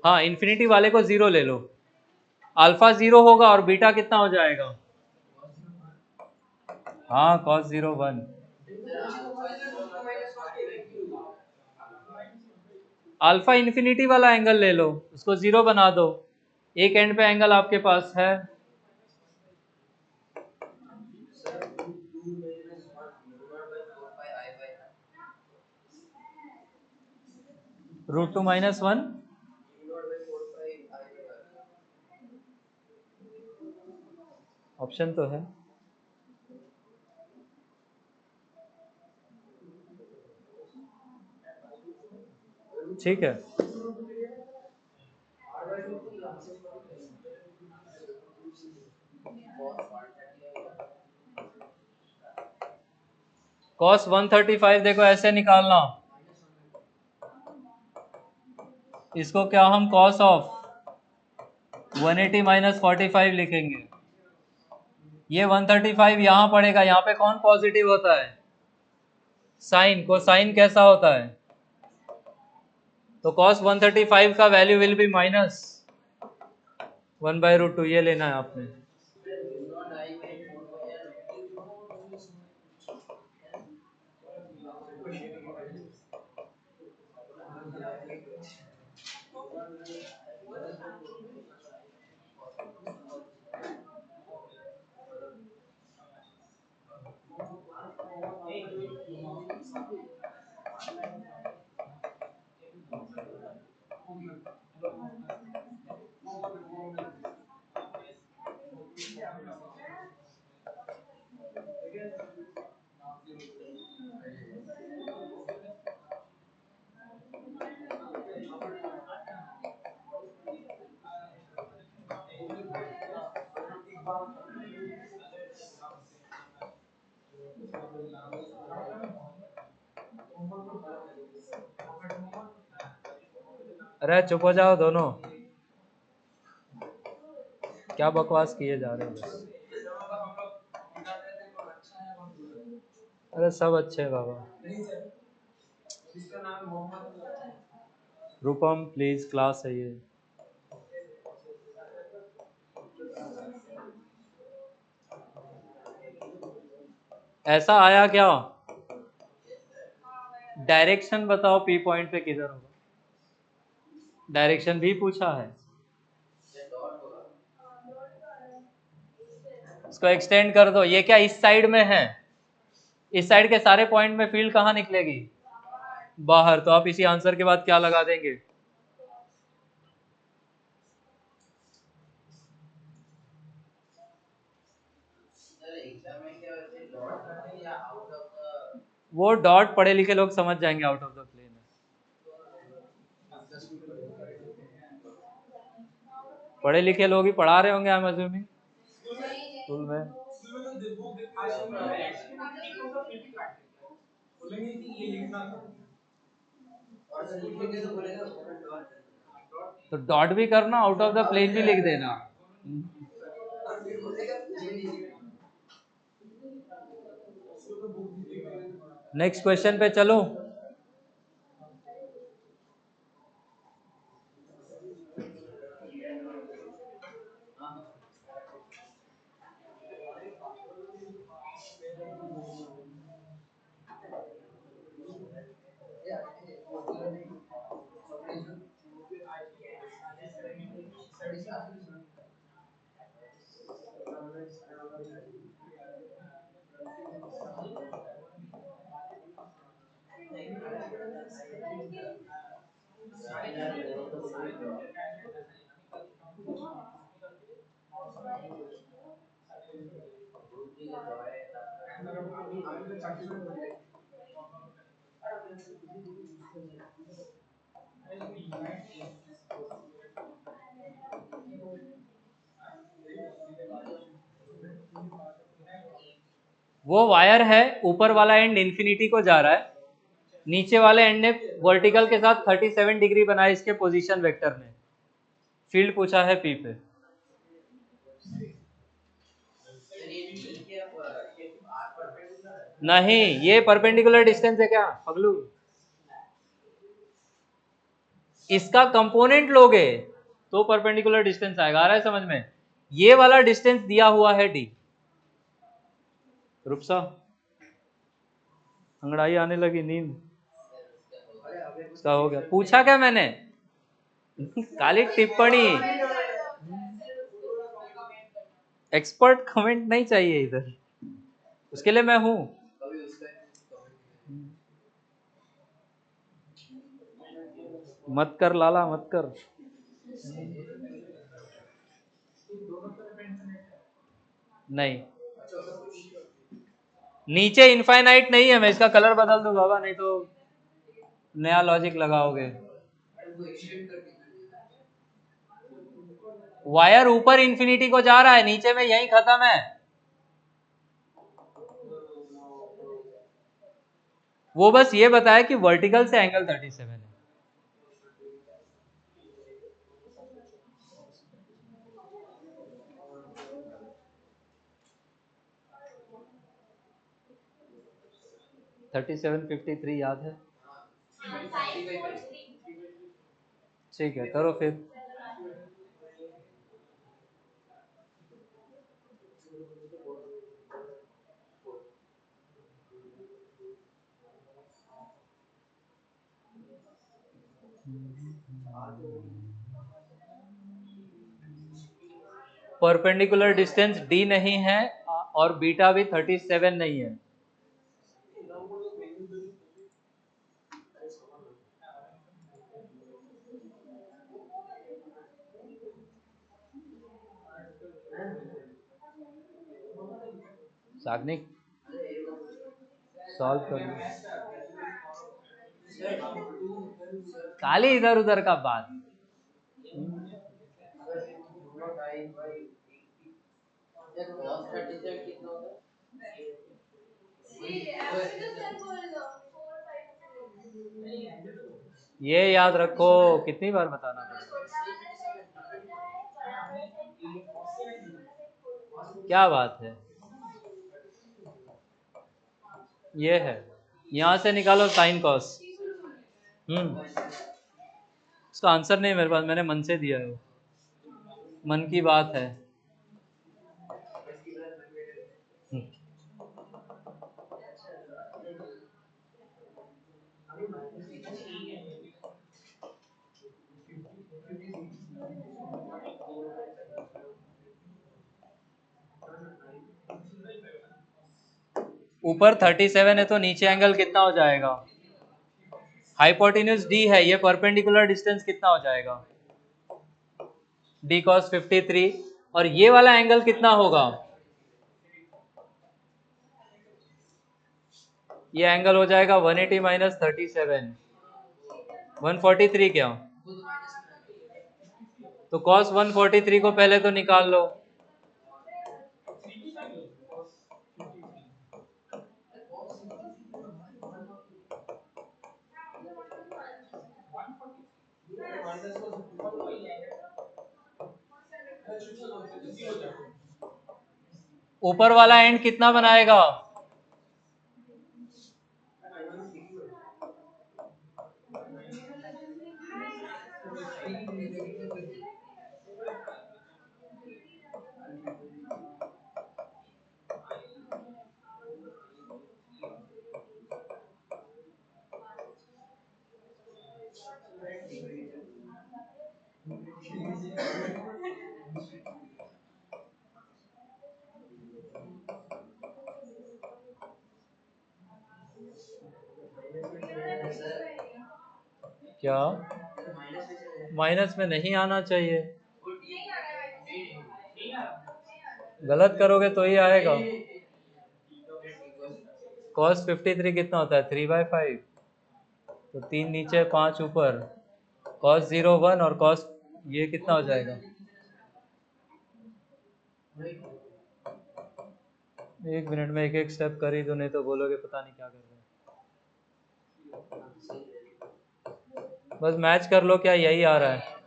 हाँ, इन्फिनिटी वाले को 0 ले लो, अल्फा 0 होगा और बीटा कितना हो जाएगा? हाँ, cos 0 1। अल्फा इन्फिनिटी वाला एंगल ले लो, उसको 0 बना दो, एक एंड पे एंगल आपके पास है। √2 - 1 ऑप्शन तो है। ठीक है, cos 135 देखो ऐसे निकालना, इसको क्या हम cos ऑफ 180 - 45 लिखेंगे। ये 135 यहाँ पड़ेगा, यहाँ पे कौन पॉजिटिव होता है? साइन, को साइन कैसा होता है? तो cos 135 का वैल्यू विल बी -1/√2, ये लेना है आपने। अरे चुप हो जाओ दोनों, क्या बकवास किए जा रहे हो? अरे सब अच्छे हैं बाबा। रूपम प्लीज, क्लास है ये। ऐसा आया क्या? डायरेक्शन बताओ, पी पॉइंट पे किधर होगा? डायरेक्शन भी पूछा है, इसको एक्सटेंड कर दो। ये क्या इस साइड में है? इस साइड के सारे पॉइंट में फील्ड कहाँ निकलेगी? बाहर। तो आप इसी आंसर के बाद क्या लगा देंगे? वो डॉट पढ़े लिखे लोग समझ जाएंगे, आउट ऑफ द प्लेन है। पढ़े लिखे लोग ही पढ़ा रहे होंगे, आई एम अज्यूमिंग, स्कूल में। तो डॉट भी करना, आउट ऑफ द प्लेन भी लिख देना। नेक्स्ट क्वेश्चन पे चलो। वो वायर है, ऊपर वाला एंड इन्फिनिटी को जा रहा है, नीचे वाले एंड ने वर्टिकल के साथ 37 डिग्री बनाया इसके पोजीशन वेक्टर में। फील्ड पूछा है पी पे। नहीं, ये परपेंडिकुलर डिस्टेंस है क्या पगलू? इसका कंपोनेंट लोगे तो परपेंडिकुलर डिस्टेंस आएगा। आ रहा है समझ में? ये वाला डिस्टेंस दिया हुआ है डी। रुपसा अंगड़ाई आने लगी, नींद इसका हो गया। पूछा क्या मैंने? खाली टिप्पणी, एक्सपर्ट कमेंट नहीं चाहिए इधर, उसके लिए मैं हूं। मत कर लाला, मत कर। नहीं, नीचे इनफाइनाइट नहीं है। मैं इसका कलर बदल दूं बाबा, नहीं तो नया लॉजिक लगाओगे। वायर ऊपर इंफिनिटी को जा रहा है, नीचे में यही खत्म है। वो बस ये बताया कि वर्टिकल से एंगल 37 है। 3753 याद है? ठीक है, करो फिर। परपेंडिकुलर डिस्टेंस डी नहीं है और बीटा भी 37 नहीं है। साग्निक सॉल्व कर लो, खाली इधर उधर का बात। ये याद रखो, कितनी बार बताना पड़ेगा। क्या बात है, ये है। यहां से निकालो साइन कॉस। इसका आंसर नहीं मेरे पास, मैंने मन से दिया है, मन की बात है। ऊपर 37 है तो नीचे एंगल कितना हो जाएगा? हाइपोटेन्यूज डी है, ये परपेंडिकुलर डिस्टेंस कितना हो जाएगा? D cos 53। और ये वाला एंगल कितना होगा? ये एंगल हो जाएगा 180 माइनस 37, 143 क्या? तो कॉस 143 को पहले तो निकाल लो। ऊपर वाला एंड कितना बनाएगा? क्या माइनस में नहीं आना चाहिए? गलत करोगे तो ही आएगा। कॉस 53 कितना होता है? 3/5। तो 3 नीचे 5 ऊपर, कॉस 0 1 और कॉस ये कितना हो जाएगा? एक मिनट में एक एक स्टेप कर ही दो, नहीं तो बोलोगे पता नहीं क्या कर रहे हैं। बस मैच कर लो, क्या यही आ रहा है?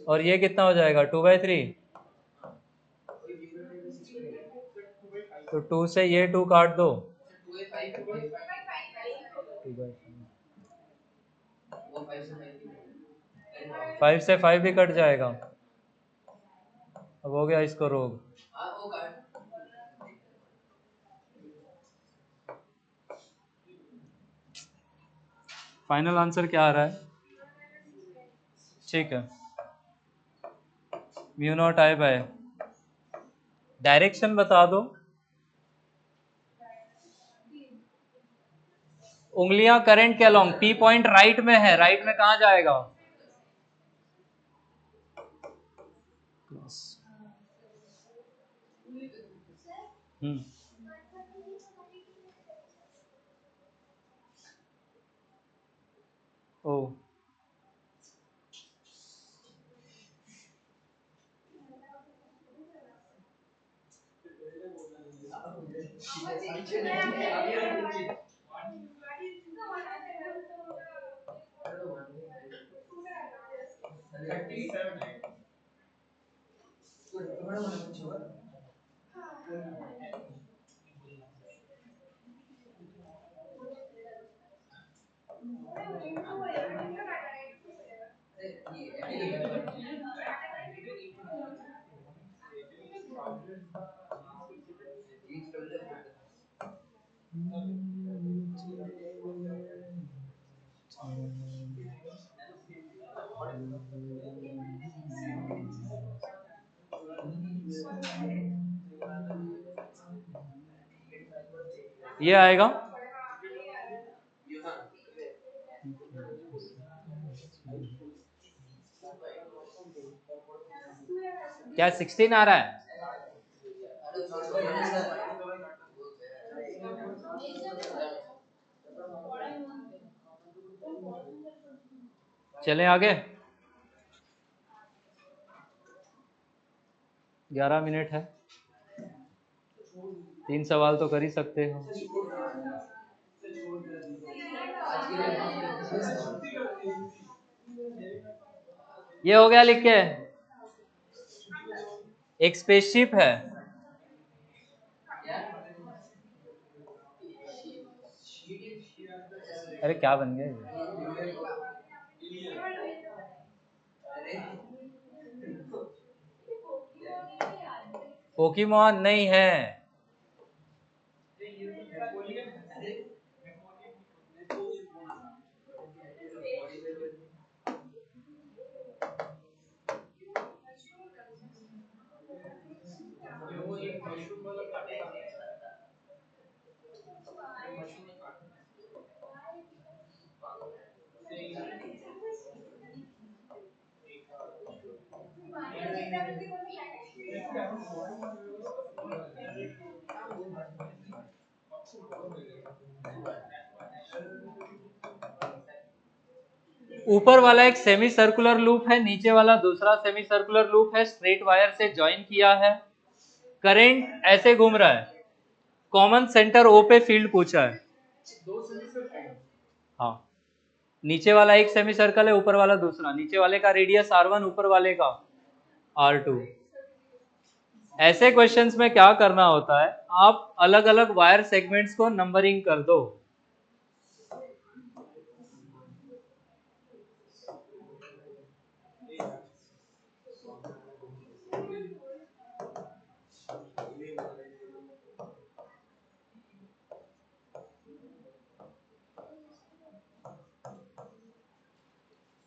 और ये कितना हो जाएगा? 2/3। तो 2 से ये 2 काट दो, फाइव से फाइव भी कट जाएगा। अब हो गया इसको रोग। फाइनल आंसर क्या आ रहा है? ठीक है, mu not I bye, direction बता दो। उंगलियां करंट के अलोंग, पी पॉइंट राइट में है, राइट में कहां जाएगा? हम्म, ओ ये आएगा। क्या 16 आ रहा है? चलें आगे। 11 मिनट है, 3 सवाल तो कर ही सकते हो। ये हो गया लिख के। एक स्पेसशिप है, अरे क्या बन गया पोकीमॉन नहीं है। ऊपर वाला एक सेमी सर्कुलर लूप है, नीचे वाला दूसरा सेमी सर्कुलर लूप है, स्ट्रेट वायर से ज्वाइन किया है, करंट ऐसे घूम रहा है, कॉमन सेंटर ओ पे फील्ड पूछा है। हाँ, नीचे वाला एक सेमी सर्कल है, ऊपर वाला दूसरा, नीचे वाले का रेडियस r1, ऊपर वाले का r2। ऐसे क्वेश्चंस में क्या करना होता है, आप अलग अलग वायर सेगमेंट्स को नंबरिंग कर दो।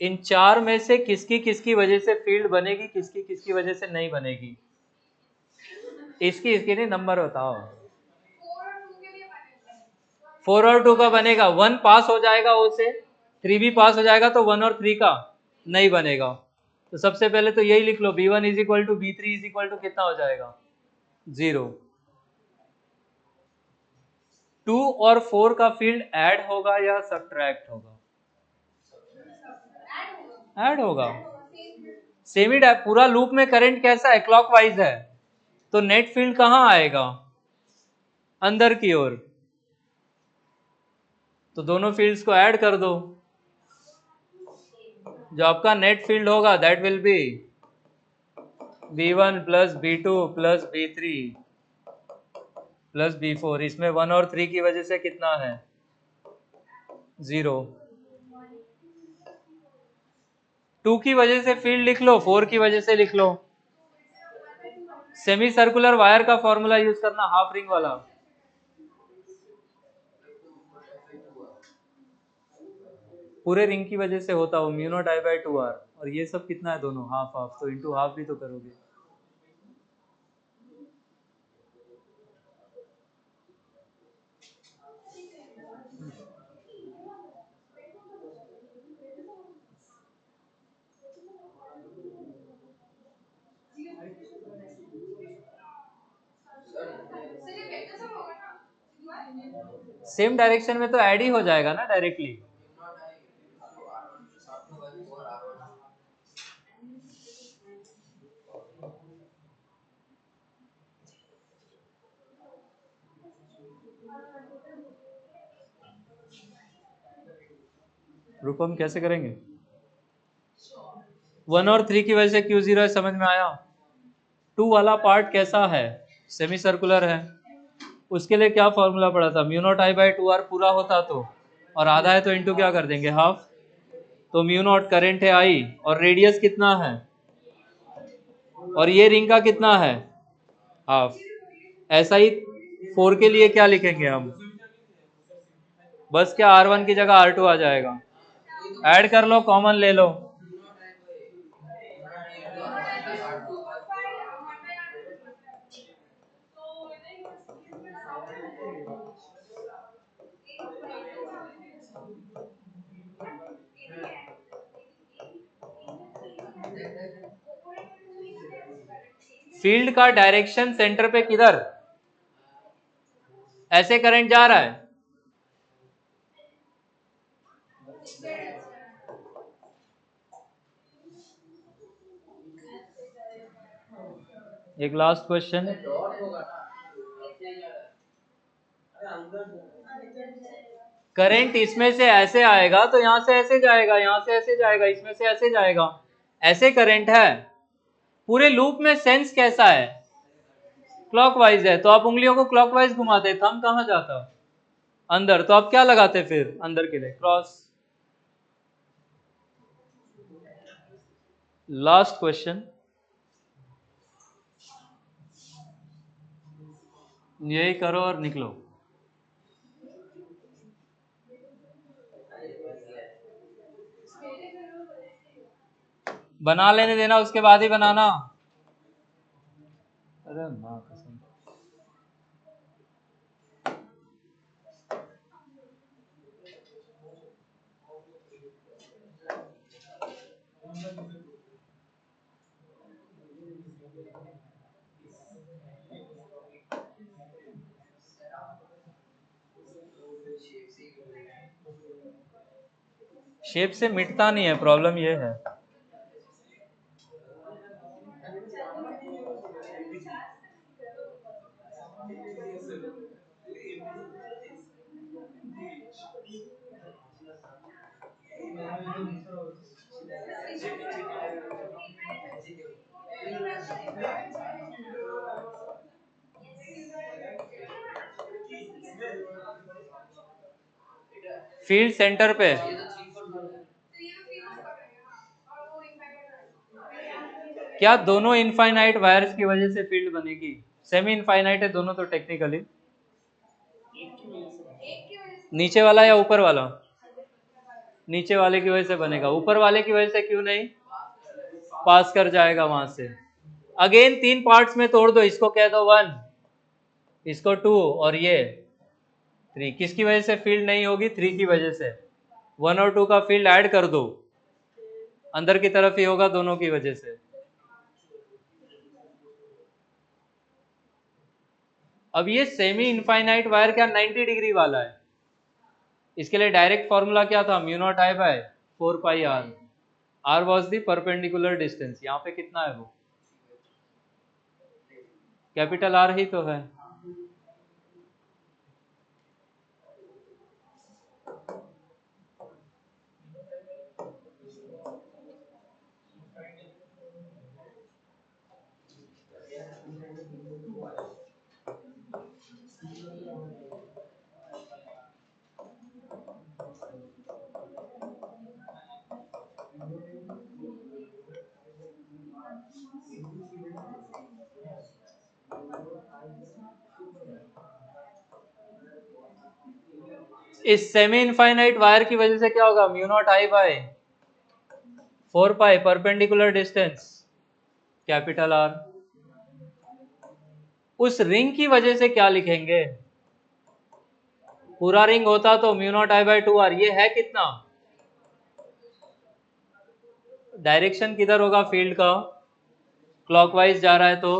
इन चार में से किसकी किसकी वजह से फील्ड बनेगी, किसकी किसकी वजह से नहीं बनेगी? इसकी नहीं, नंबर बताओ। 4 और 2 का बनेगा, 1 पास हो जाएगा ओ से, 3 भी पास हो जाएगा, तो 1 और 3 का नहीं बनेगा। तो सबसे पहले तो यही लिख लो, B1 is equal to B3 is equal to कितना हो जाएगा? 0। 2 और 4 का फील्ड ऐड होगा या सब्ट्रैक्ट होगा? ऐड होगा। सेमी पूरा लूप में करंट कैसा है, क्लॉकवाइज है, तो नेट फील्ड कहां आएगा? अंदर की ओर। तो दोनों फील्ड्स को ऐड कर दो, जो आपका नेट फील्ड होगा that will B B1 plus B2 plus B3 plus B4, इसमें 1 और 3 की वजह से कितना है 0। 2 की वजह से फील्ड लिख लो, 4 की वजह से लिख लो। सेमी सर्कुलर वायर का फॉर्मूला यूज करना, हाफ रिंग वाला। पूरे रिंग की वजह से होता हो mu naught I bye 2r, और ये सब कितना है दोनों हाफ हाफ, तो इंटू हाफ भी तो करोगे। सेम डायरेक्शन में तो ऐड ही हो जाएगा ना डायरेक्टली। रूपम कैसे करेंगे? 1 और 3 की वजह से Q0 है, समझ में आया। 2 वाला पार्ट कैसा है, सेमी सर्कुलर है, उसके लिए क्या फॉर्मूला पड़ा था, mu not I bye 2r पूरा होता तो, और आधा है तो इंटू क्या कर देंगे हाफ, तो म्यू नॉट करंट है आई, और रेडियस कितना है, और ये रिंग का कितना है हाफ। ऐसा ही 4 के लिए क्या लिखेंगे हम, बस क्या R1 की जगह R2 आ जाएगा, ऐड कर लो, कॉमन ले लो। फील्ड का डायरेक्शन सेंटर पे किधर, ऐसे करंट जा रहा है। एक लास्ट क्वेश्चन, करंट इसमें से ऐसे आएगा तो यहां से ऐसे जाएगा, यहां से ऐसे जाएगा, इसमें से ऐसे जाएगा, ऐसे करंट है। पूरे लूप में सेंस कैसा है, क्लॉकवाइज है, तो आप उंगलियों को क्लॉकवाइज घुमाते, थंब कहां जाता अंदर, तो आप क्या लगाते फिर अंदर के लिए क्रॉस। लास्ट क्वेश्चन, यही करो और निकलो। बना लेने देना, उसके बाद ही बनाना। अरे माँ कसम। शेप से मिटता नहीं है, प्रॉब्लम ये है। फील्ड सेंटर पे, क्या दोनों इनफाइनाइट वायर्स की वजह से फील्ड बनेगी, सेमी इनफाइनाइट है दोनों तो टेक्निकली। नीचे वाला या ऊपर वाला, नीचे वाले की वजह से बनेगा, ऊपर वाले की वजह से क्यों नहीं, पास कर जाएगा वहां से। अगेन 3 पार्ट्स में तोड़ दो, इसको कह दो 1, इसको 2, और ये 3। किसकी वजह से फील्ड नहीं होगी, 3 की वजह से। 1 और 2 का फील्ड ऐड कर दो, अंदर की तरफ ही होगा दोनों की वजह से। अब ये सेमी इनफाइनाइट वायर क्या 90 डिग्री वाला है, इसके लिए डायरेक्ट फॉर्मूला क्या था, mu not I by 4 pi R. R was the perpendicular distance, यहाँ पे कितना है वो, कैपिटल आर ही तो है। इस सेमी इनफाइनाइट वायर की वजह से क्या होगा, mu not I by 4 pi perpendicular distance capital R. उस रिंग की वजह से क्या लिखेंगे, पूरा रिंग होता तो mu not I by 2 R. ये है कितना, डायरेक्शन किधर होगा फील्ड का, क्लॉकवाइज जा रहा है तो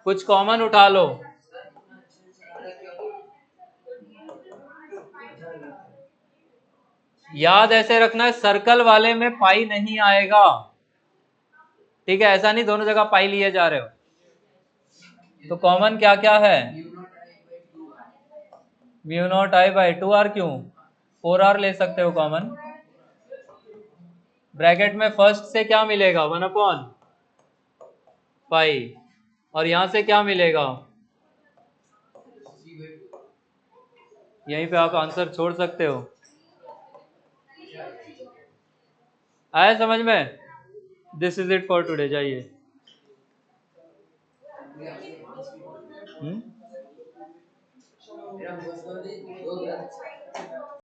कुछ कॉमन उठा लो। याद ऐसे रखना है, सर्कल वाले में पाई नहीं आएगा, ठीक है, ऐसा नहीं दोनों जगह पाई लिए जा रहे हो। तो कॉमन क्या क्या है, mu not I by 2 R, क्यों 4 आर ले सकते हो कॉमन। ब्रैकेट में फर्स्ट से क्या मिलेगा 1 अपॉन पाई, और यहां से क्या मिलेगा, यहीं पे आप आंसर छोड़ सकते हो। आया समझ में। This is it for today, जाइए।